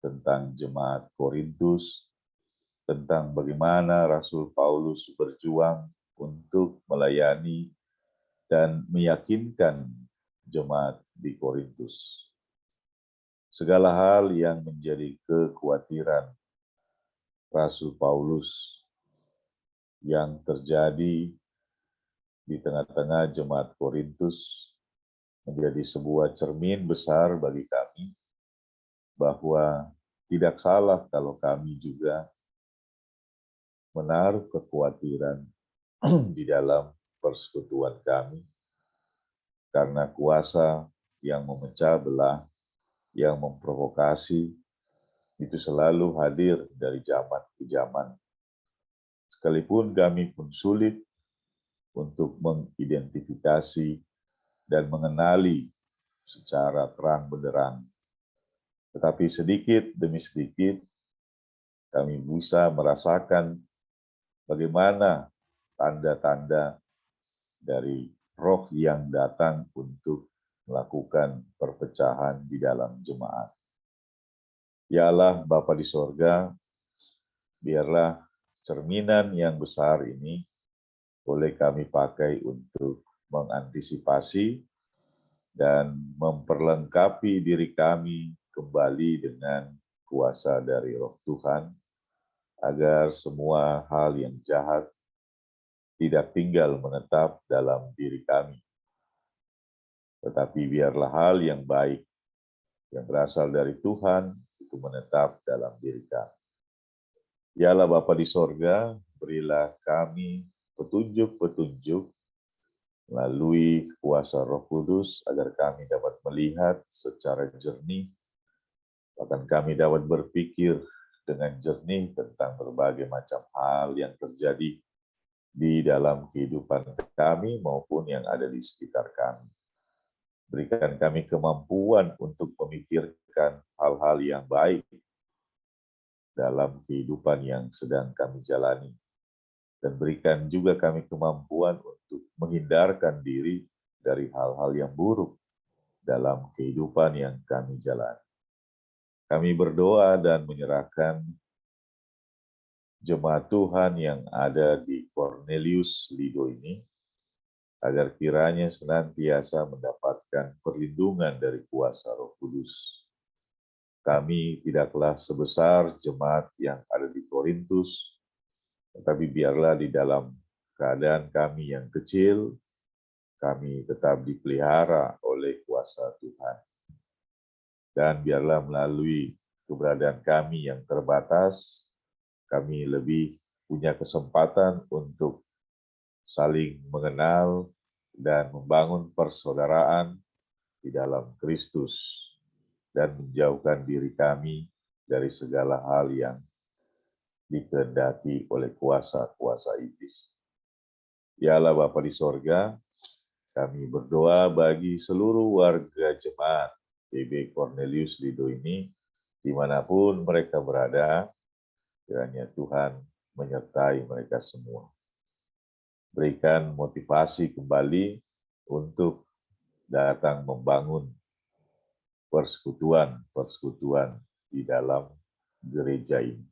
Speaker 3: tentang jemaat Korintus, tentang bagaimana Rasul Paulus berjuang untuk melayani dan meyakinkan jemaat di Korintus. Segala hal yang menjadi kekhawatiran Rasul Paulus yang terjadi di tengah-tengah jemaat Korintus menjadi sebuah cermin besar bagi kami bahwa tidak salah kalau kami juga menaruh kekhawatiran di dalam persekutuan kami, karena kuasa yang memecah belah, yang memprovokasi, itu selalu hadir dari zaman ke zaman. Sekalipun kami pun sulit untuk mengidentifikasi dan mengenali secara terang benderang. Tetapi sedikit demi sedikit kami bisa merasakan bagaimana tanda-tanda dari roh yang datang untuk melakukan perpecahan di dalam jemaat. Ya Allah, Bapa di sorga, biarlah cerminan yang besar ini boleh kami pakai untuk mengantisipasi dan memperlengkapi diri kami kembali dengan kuasa dari Roh Tuhan, agar semua hal yang jahat tidak tinggal menetap dalam diri kami. Tetapi biarlah hal yang baik yang berasal dari Tuhan itu menetap dalam diri kami. Ya Allah Bapa di sorga, berilah kami petunjuk-petunjuk melalui kuasa Roh Kudus agar kami dapat melihat secara jernih, bahkan kami dapat berpikir dengan jernih tentang berbagai macam hal yang terjadi di dalam kehidupan kami maupun yang ada di sekitar kami. Berikan kami kemampuan untuk memikirkan hal-hal yang baik dalam kehidupan yang sedang kami jalani. Dan berikan juga kami kemampuan untuk menghindarkan diri dari hal-hal yang buruk dalam kehidupan yang kami jalani. Kami berdoa dan menyerahkan jemaat Tuhan yang ada di Cornelius Lido ini, agar kiranya senantiasa mendapatkan perlindungan dari kuasa Roh Kudus. Kami tidaklah sebesar jemaat yang ada di Korintus, tetapi biarlah di dalam keadaan kami yang kecil, kami tetap dipelihara oleh kuasa Tuhan. Dan biarlah melalui keberadaan kami yang terbatas, kami lebih punya kesempatan untuk saling mengenal dan membangun persaudaraan di dalam Kristus, dan menjauhkan diri kami dari segala hal yang dikehendaki oleh kuasa-kuasa iblis. Ya Allah Bapa di sorga, kami berdoa bagi seluruh warga jemaat PB Cornelius Lido ini, dimanapun mereka berada, kiranya Tuhan menyertai mereka semua. Berikan motivasi kembali untuk datang membangun persekutuan di dalam gereja ini.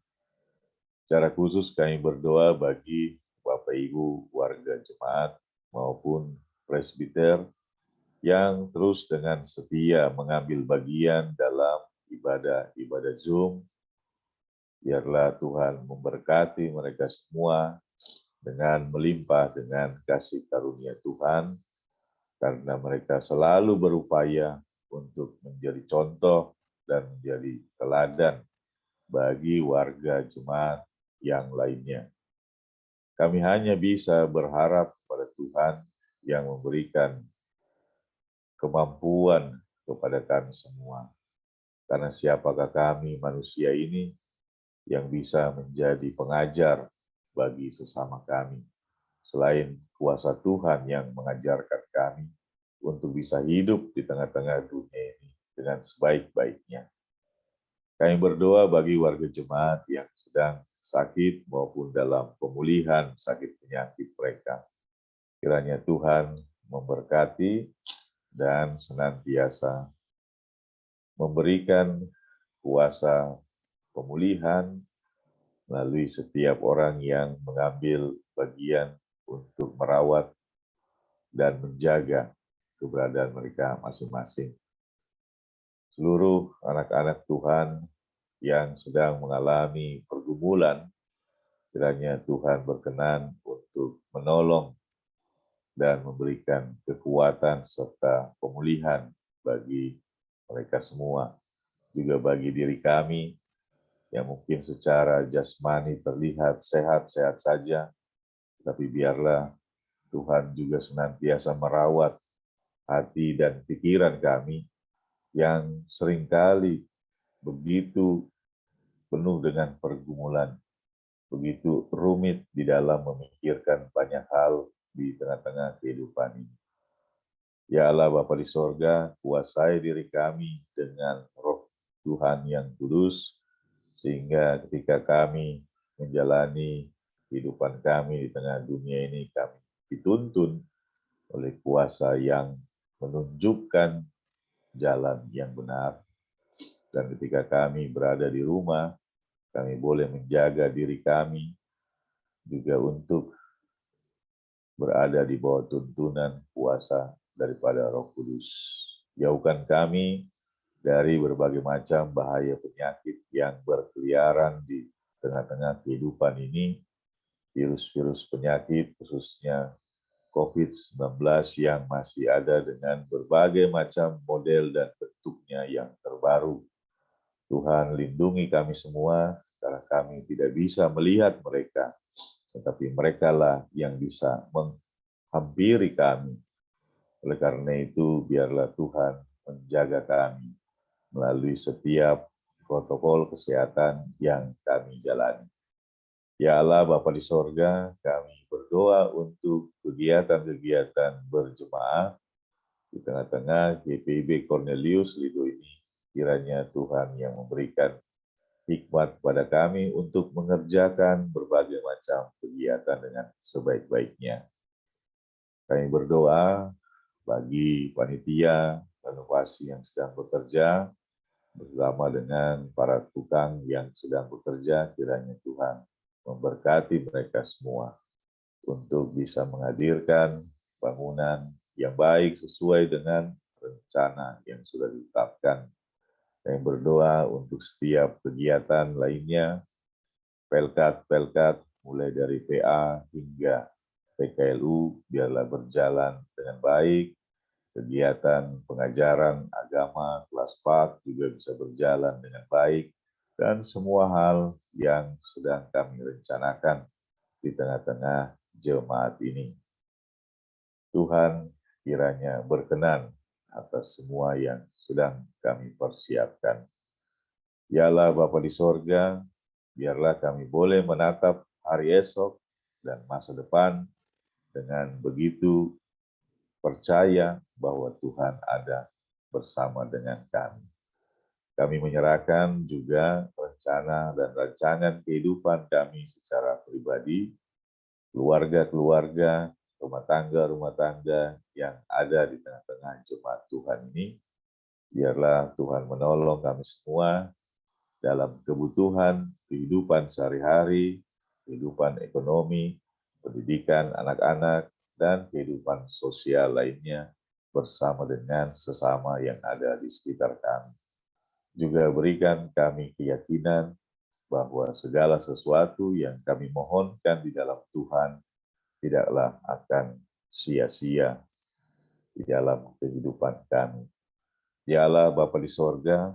Speaker 3: Secara khusus kami berdoa bagi Bapak Ibu warga jemaat maupun presbiter yang terus dengan setia mengambil bagian dalam ibadah-ibadah Zoom. Biarlah Tuhan memberkati mereka semua dengan melimpah dengan kasih karunia Tuhan, karena mereka selalu berupaya untuk menjadi contoh dan menjadi teladan bagi warga jemaat yang lainnya. Kami hanya bisa berharap pada Tuhan yang memberikan kemampuan kepada kami semua. Karena siapakah kami manusia ini yang bisa menjadi pengajar bagi sesama kami. selain kuasa Tuhan yang mengajarkan kami untuk bisa hidup di tengah-tengah dunia ini dengan sebaik-baiknya. Kami berdoa bagi warga jemaat yang sedang sakit maupun dalam pemulihan sakit penyakit mereka. Kiranya Tuhan memberkati dan senantiasa memberikan kuasa pemulihan melalui setiap orang yang mengambil bagian untuk merawat dan menjaga keberadaan mereka masing-masing. Seluruh anak-anak Tuhan yang sedang mengalami pergumulan, kiranya Tuhan berkenan untuk menolong dan memberikan kekuatan serta pemulihan bagi mereka semua. Juga bagi diri kami yang mungkin secara jasmani terlihat sehat-sehat saja, tapi biarlah Tuhan juga senantiasa merawat hati dan pikiran kami yang seringkali begitu penuh dengan pergumulan, begitu rumit di dalam memikirkan banyak hal di tengah-tengah kehidupan ini. Ya Allah Bapa di sorga, kuasai diri kami dengan roh Tuhan yang kudus, sehingga ketika kami menjalani kehidupan kami di tengah dunia ini, kami dituntun oleh kuasa yang menunjukkan jalan yang benar. Dan ketika kami berada di rumah, kami boleh menjaga diri kami juga untuk berada di bawah tuntunan kuasa daripada Roh Kudus. Jauhkan kami dari berbagai macam bahaya penyakit yang berkeliaran di tengah-tengah kehidupan ini, virus-virus penyakit khususnya COVID-19 yang masih ada dengan berbagai macam model dan bentuknya yang terbaru. Tuhan lindungi kami semua, karena kami tidak bisa melihat mereka, tetapi merekalah yang bisa menghampiri kami. Oleh karena itu, biarlah Tuhan menjaga kami melalui setiap protokol kesehatan yang kami jalani. Ya Allah, Bapa di sorga, kami berdoa untuk kegiatan-kegiatan berjemaah di tengah-tengah GPIB Cornelius Lido ini. Kiranya Tuhan yang memberikan hikmat pada kami untuk mengerjakan berbagai macam kegiatan dengan sebaik-baiknya. Kami berdoa bagi panitia renovasi yang sedang bekerja, bersama dengan para tukang yang sedang bekerja, kiranya Tuhan memberkati mereka semua untuk bisa menghadirkan bangunan yang baik sesuai dengan rencana yang sudah ditetapkan. Kami berdoa untuk setiap kegiatan lainnya, pelkat-pelkat mulai dari PA hingga PKLU, biarlah berjalan dengan baik. Kegiatan pengajaran agama kelas 4 juga bisa berjalan dengan baik, dan semua hal yang sedang kami rencanakan di tengah-tengah jemaat ini. Tuhan kiranya berkenan atas semua yang sedang kami persiapkan. Ya Allah Bapa di sorga, biarlah kami boleh menatap hari esok dan masa depan dengan begitu percaya bahwa Tuhan ada bersama dengan kami. Kami menyerahkan juga rencana dan rancangan kehidupan kami secara pribadi, keluarga-keluarga, rumah tangga yang ada di tengah-tengah jemaat Tuhan ini. Biarlah Tuhan menolong kami semua dalam kebutuhan kehidupan sehari-hari, kehidupan ekonomi, pendidikan anak-anak, dan kehidupan sosial lainnya bersama dengan sesama yang ada di sekitar kami. Juga berikan kami keyakinan bahwa segala sesuatu yang kami mohonkan di dalam Tuhan tidaklah akan sia-sia di dalam kehidupan kami. Ya Allah Bapa di sorga,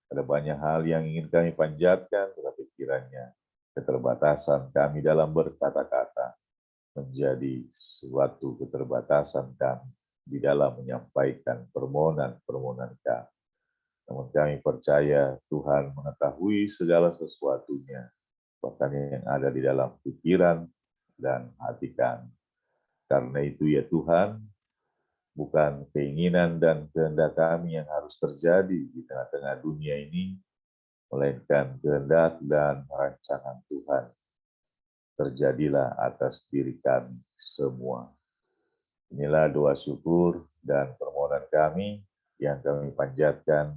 Speaker 3: ada banyak hal yang ingin kami panjatkan, tetapi kiranya keterbatasan kami dalam berkata-kata menjadi suatu keterbatasan kami di dalam menyampaikan permohonan-permohonan kami. Namun kami percaya Tuhan mengetahui segala sesuatunya, bahkan yang ada di dalam pikiran dan hati kami. Karena itu ya Tuhan, bukan keinginan dan kehendak kami yang harus terjadi di tengah-tengah dunia ini, melainkan kehendak dan rancangan Tuhan terjadilah atas diri kami semua. Inilah doa syukur dan permohonan kami yang kami panjatkan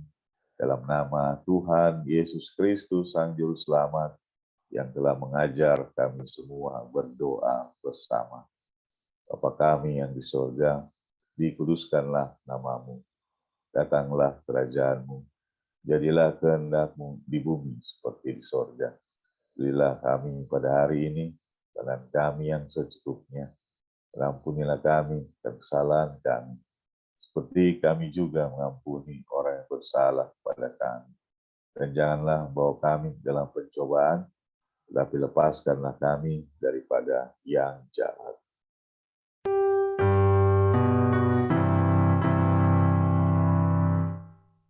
Speaker 3: dalam nama Tuhan Yesus Kristus, Sang Juru Selamat, yang telah mengajar kami semua berdoa bersama. Bapa kami yang di surga, dikuduskanlah namamu, datanglah kerajaan-Mu, jadilah kehendak-Mu di bumi seperti di surga. Berilah kami pada hari ini makanan kami yang secukupnya. Ampunilah kami dan kesalahan kami, seperti kami juga mengampuni orang yang bersalah kepada kami. Dan janganlah membawa kami dalam pencobaan, tetapi lepaskanlah kami daripada yang jahat.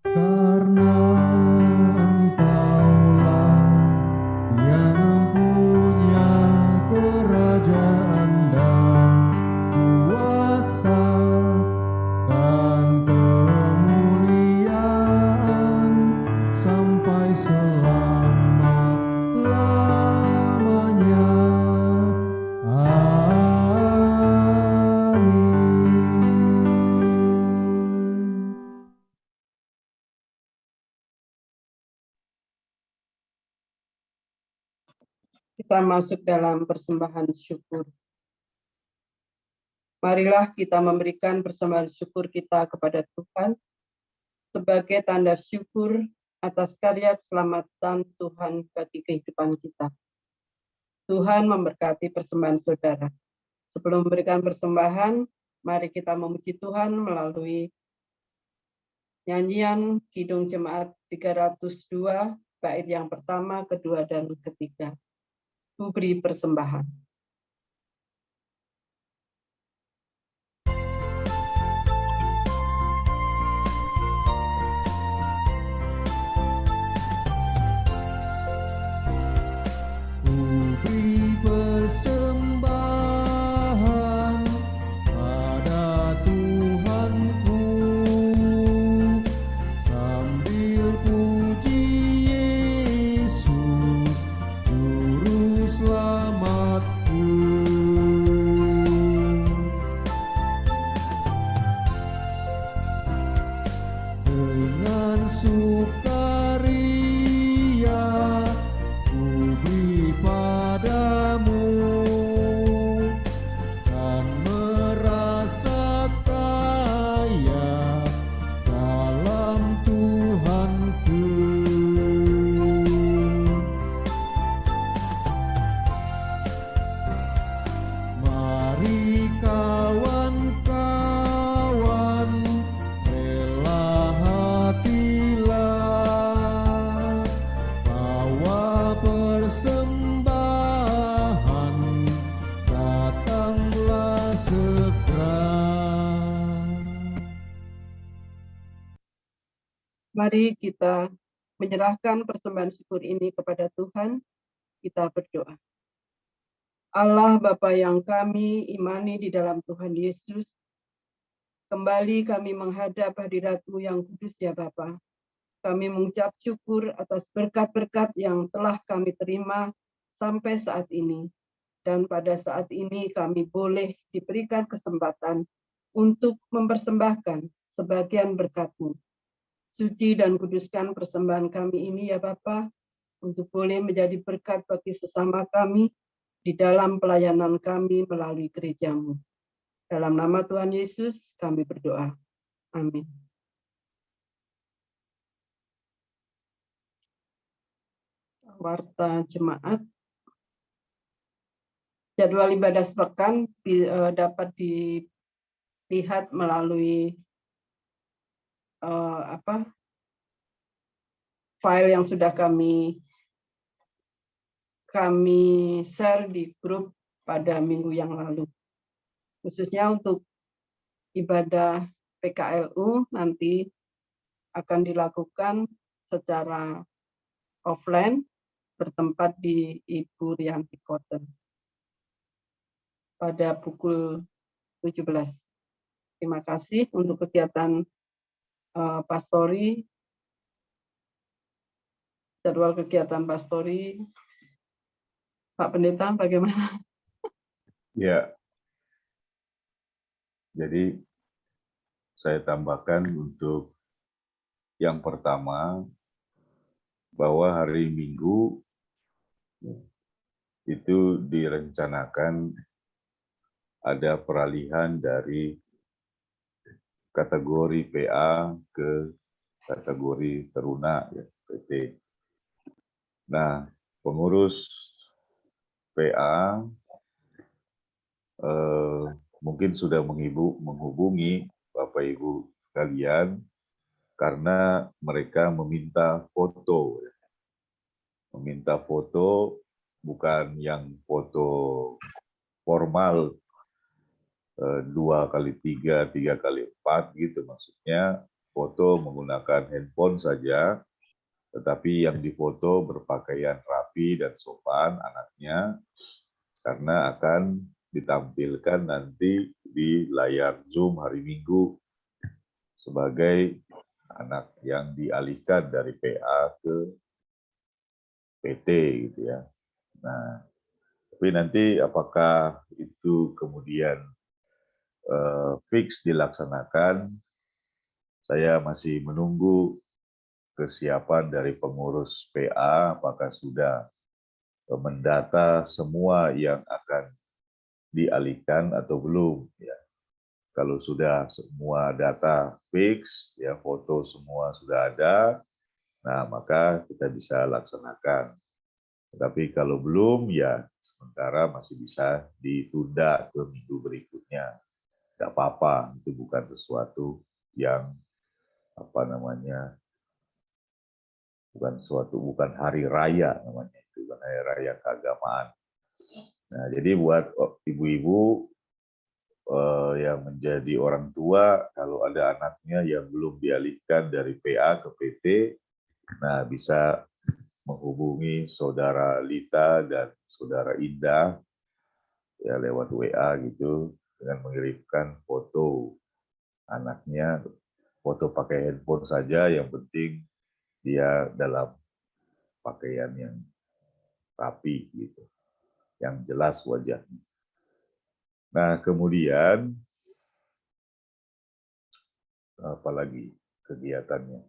Speaker 2: Karena Engkaulah yang punya kerajaan dan kuasa dan kemuliaan sampai selama-lamanya. Amin.
Speaker 1: Kita masuk dalam persembahan syukur. Marilah kita memberikan persembahan syukur kita kepada Tuhan sebagai tanda syukur atas karya keselamatan Tuhan bagi kehidupan kita. Tuhan memberkati persembahan saudara. Sebelum memberikan persembahan, mari kita memuji Tuhan melalui nyanyian Kidung Jemaat 302, bait yang pertama, kedua, dan ketiga. Ku beri persembahan.
Speaker 2: Ku beri persembahan pada Tuhanku sambil puji Yesus Juru Selamatku. Dengan sukaria ku beri padamu dan merasa kaya dalam Tuhanku. Mari kawan-kawan, rela hatilah, bawa persembahan, datanglah segera.
Speaker 1: Mari kita menyerahkan persembahan syukur ini kepada Tuhan. Kita berdoa. Allah Bapa yang kami imani di dalam Tuhan Yesus, kembali kami menghadap hadirat-Mu yang kudus ya Bapa. Kami mengucap syukur atas berkat-berkat yang telah kami terima sampai saat ini. Dan pada saat ini kami boleh diberikan kesempatan untuk mempersembahkan sebagian berkat-Mu. Suci dan kuduskan persembahan kami ini ya Bapa, untuk boleh menjadi berkat bagi sesama kami di dalam pelayanan kami melalui gereja-Mu. Dalam nama Tuhan Yesus kami berdoa. Amin. Warta jemaat. Jadwal ibadah sepekan dapat dilihat melalui file yang sudah kami share di grup pada minggu yang lalu. Khususnya untuk ibadah PKLU nanti akan dilakukan secara offline bertempat di Ibu Rianti Koten. pada pukul 17. Terima kasih untuk kegiatan pastori, jadwal kegiatan pastori. Pak Pendeta, bagaimana?
Speaker 3: Ya, jadi saya tambahkan untuk yang pertama, bahwa hari Minggu itu direncanakan ada peralihan dari kategori PA ke kategori teruna, ya, PT. Nah, pengurus PA mungkin sudah menghubungi Bapak Ibu sekalian karena mereka meminta foto, ya. Meminta foto bukan yang foto formal 2x3, 3x4 gitu, maksudnya foto menggunakan handphone saja, tetapi yang difoto berpakaian rapi dan sopan anaknya, karena akan ditampilkan nanti di layar Zoom hari Minggu sebagai anak yang dialihkan dari PA ke PT gitu ya. Nah, tapi nanti apakah itu kemudian fix dilaksanakan, saya masih menunggu kesiapan dari pengurus PA, apakah sudah mendata semua yang akan dialihkan atau belum. Ya. Kalau sudah semua data fix, ya foto semua sudah ada, nah maka kita bisa laksanakan. Tapi kalau belum, ya sementara masih bisa ditunda ke minggu berikutnya. Tidak apa-apa, itu bukan sesuatu yang bukan hari raya namanya, itu bukan hari raya keagamaan. Nah, jadi buat ibu-ibu yang menjadi orang tua, kalau ada anaknya yang belum dialihkan dari PA ke PT, nah bisa menghubungi saudara Lita dan saudara Indah ya lewat WA gitu, dengan mengirimkan foto anaknya, foto pakai handphone saja, yang penting dia dalam pakaian yang rapi gitu, yang jelas wajahnya. Nah, kemudian apalagi kegiatannya?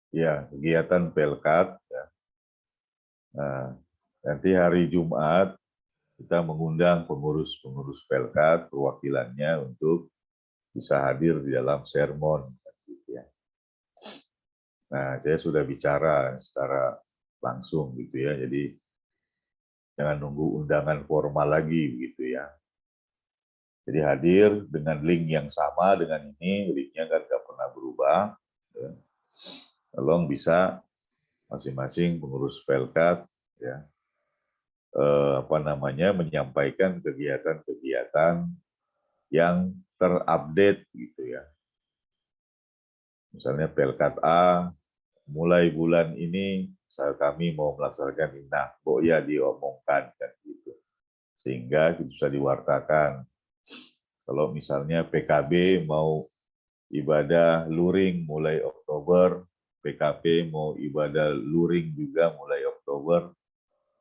Speaker 3: Ya, kegiatan Pelkat. Ya. Nah, nanti hari Jumat kita mengundang pengurus-pengurus Pelkat, perwakilannya untuk bisa hadir di dalam sermon. Nah, saya sudah bicara secara langsung gitu ya, jadi jangan nunggu undangan formal lagi begitu ya. Jadi hadir dengan link yang sama dengan ini, linknya kan nggak pernah berubah. Ya. Tolong bisa masing-masing pengurus Pelkat ya menyampaikan kegiatan-kegiatan yang terupdate gitu ya. Misalnya Pelkat A mulai bulan ini kami mau melaksanakan ini, nah ya diomongkan kan gitu, sehingga itu bisa diwartakan. Kalau misalnya PKB mau ibadah luring mulai Oktober, PKP mau ibadah luring juga mulai Oktober,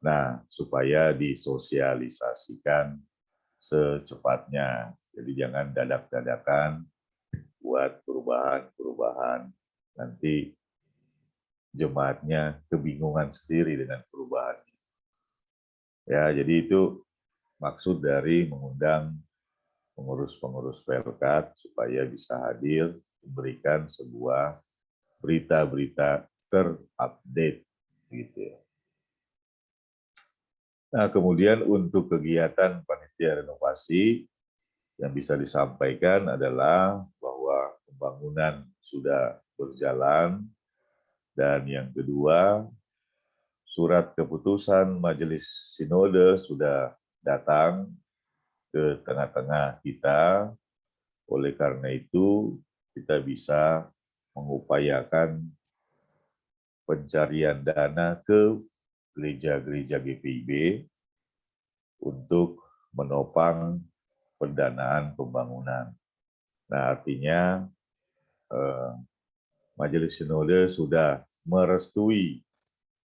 Speaker 3: nah supaya disosialisasikan secepatnya. Jadi jangan dadak-dadakan buat perubahan-perubahan, nanti jemaatnya kebingungan sendiri dengan perubahan. Ya, jadi itu maksud dari mengundang pengurus-pengurus Pelkat supaya bisa hadir memberikan sebuah berita-berita terupdate gitu ya. Nah, kemudian untuk kegiatan panitia renovasi yang bisa disampaikan adalah bahwa pembangunan sudah berjalan, dan yang kedua, surat keputusan Majelis Sinode sudah datang ke tengah-tengah kita. Oleh karena itu, kita bisa mengupayakan pencarian dana ke gereja-gereja GPIB untuk menopang pendanaan pembangunan. Nah, artinya Majelis Sinode sudah merestui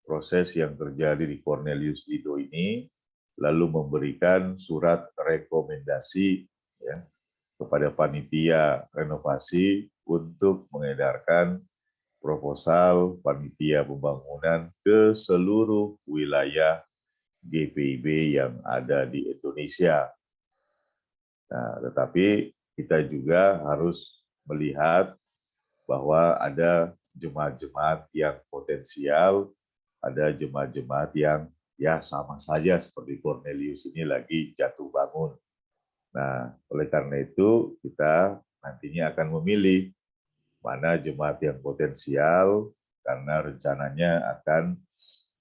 Speaker 3: proses yang terjadi di Cornelius Lido ini, lalu memberikan surat rekomendasi ya, kepada panitia renovasi untuk mengedarkan proposal panitia pembangunan ke seluruh wilayah GPIB yang ada di Indonesia. Nah, tetapi kita juga harus melihat bahwa ada jemaat-jemaat yang potensial, ada jemaat-jemaat yang ya sama saja seperti Cornelius ini lagi jatuh bangun. Nah, oleh karena itu kita nantinya akan memilih mana jemaat yang potensial karena rencananya akan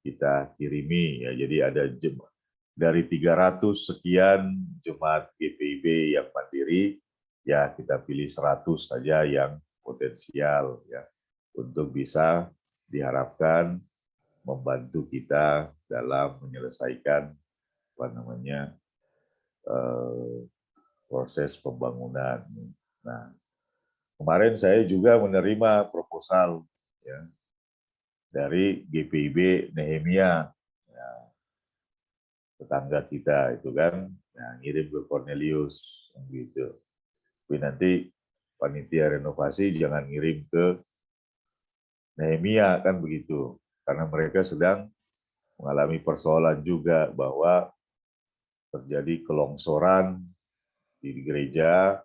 Speaker 3: kita kirimi ya. Jadi ada jemaat dari 300 sekian jemaat GPIB yang mandiri, ya kita pilih 100 saja yang potensial ya untuk bisa diharapkan membantu kita dalam menyelesaikan proses pembangunan. Nah, kemarin saya juga menerima proposal ya, dari GPIB Nehemia, ya, tetangga kita itu kan, nah, ngirim ke Cornelius gitu. Tapi nanti panitia renovasi jangan ngirim ke Nehemia kan begitu, karena mereka sedang mengalami persoalan juga bahwa terjadi kelongsoran di gereja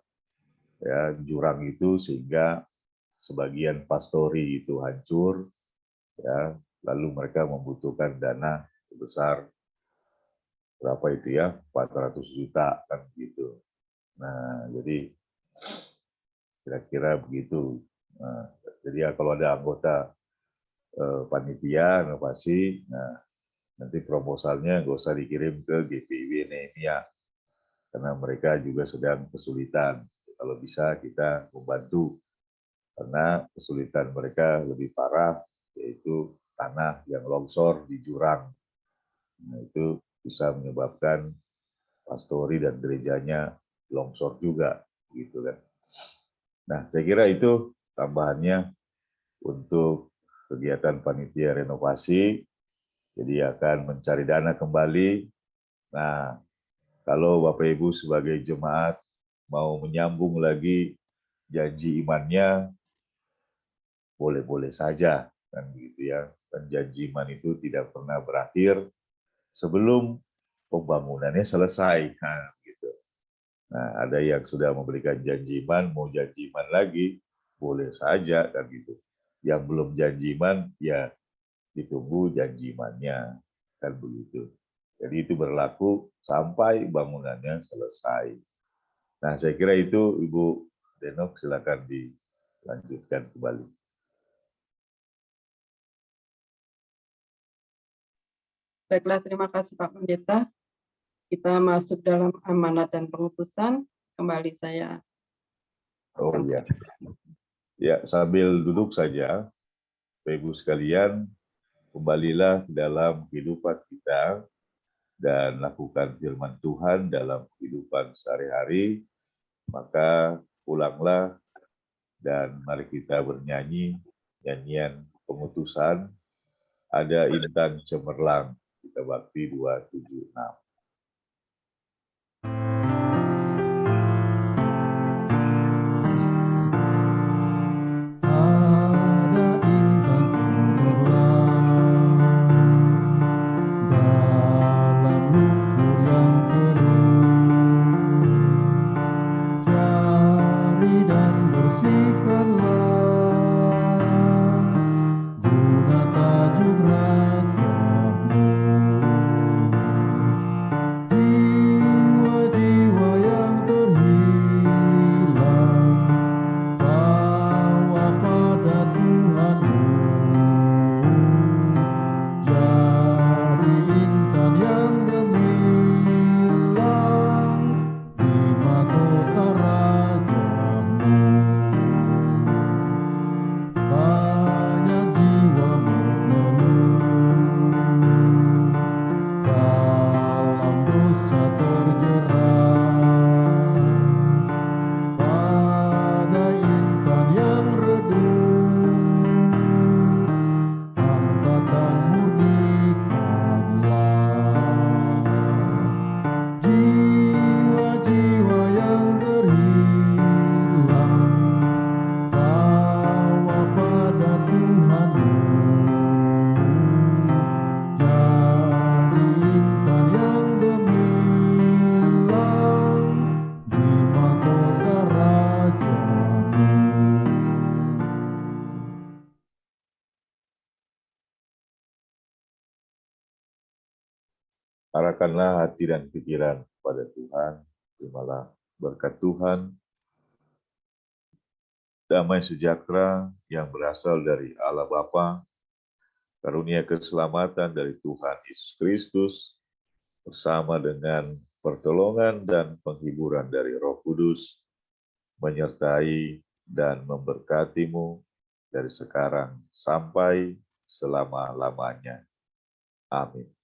Speaker 3: ya, jurang itu sehingga sebagian pastori itu hancur ya, lalu mereka membutuhkan dana sebesar berapa itu ya, 400 juta kan gitu. Nah, jadi kira-kira begitu. Nah, jadi ya kalau ada anggota panitia renovasi, nah nanti proposalnya nggak usah dikirim ke GPIB Nehemia karena mereka juga sedang kesulitan. Kalau bisa kita membantu karena kesulitan mereka lebih parah, yaitu tanah yang longsor di jurang. Nah, itu bisa menyebabkan pastori dan gerejanya longsor juga, gitu kan. Nah, saya kira itu tambahannya untuk kegiatan panitia renovasi. Jadi akan mencari dana kembali. Nah, kalau Bapak Ibu sebagai jemaat mau menyambung lagi janji imannya, boleh-boleh saja, kan begitu ya. Dan janji iman itu tidak pernah berakhir sebelum pembangunannya selesai, kan gitu. Nah, ada yang sudah memberikan janji iman, mau janji iman lagi, boleh saja, kan gitu. Yang belum janji iman, ya ditunggu janji imannya, kan begitu. Jadi itu berlaku sampai bangunannya selesai. Nah, saya kira itu Ibu Denok, silakan dilanjutkan kembali.
Speaker 1: Baiklah, terima kasih Pak Pendeta. Kita masuk dalam amanat dan pengutusan. Kembali saya.
Speaker 3: Oh ya, ya sambil duduk saja, Bapak Ibu sekalian, kembalilah dalam kehidupan kita dan lakukan firman Tuhan dalam kehidupan sehari-hari, maka pulanglah dan mari kita bernyanyi nyanyian pengutusan, ada intan cemerlang, kita bakti 276.
Speaker 2: Guna tajuk rajamu.
Speaker 3: Arahkanlah hati dan pikiran pada Tuhan. Terimalah berkat Tuhan, damai sejahtera yang berasal dari Allah Bapa, karunia keselamatan dari Tuhan Yesus Kristus, bersama dengan pertolongan dan penghiburan dari Roh Kudus, menyertai dan memberkatimu dari sekarang sampai selama-lamanya. Amin.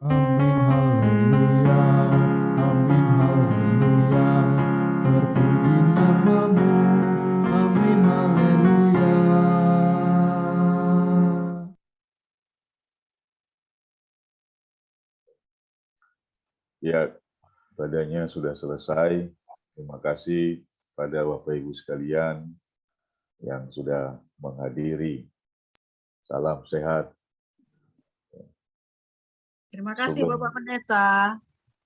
Speaker 2: Amin, haleluya. Amin, haleluya. Terpuji namamu. Amin, haleluya.
Speaker 3: Ya, ibadahnya sudah selesai. Terima kasih pada Bapak Ibu sekalian yang sudah menghadiri. Salam sehat.
Speaker 4: Terima kasih
Speaker 3: Sugeng.
Speaker 4: Bapak Pendeta.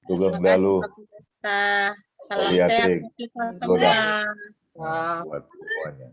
Speaker 3: Sugeng
Speaker 5: Terima kasih
Speaker 3: dalu.
Speaker 5: Pak Pendeta. Salam
Speaker 3: Swastiastu.
Speaker 5: sehat untuk kita
Speaker 3: Goda.
Speaker 5: semua.
Speaker 3: Buat semuanya.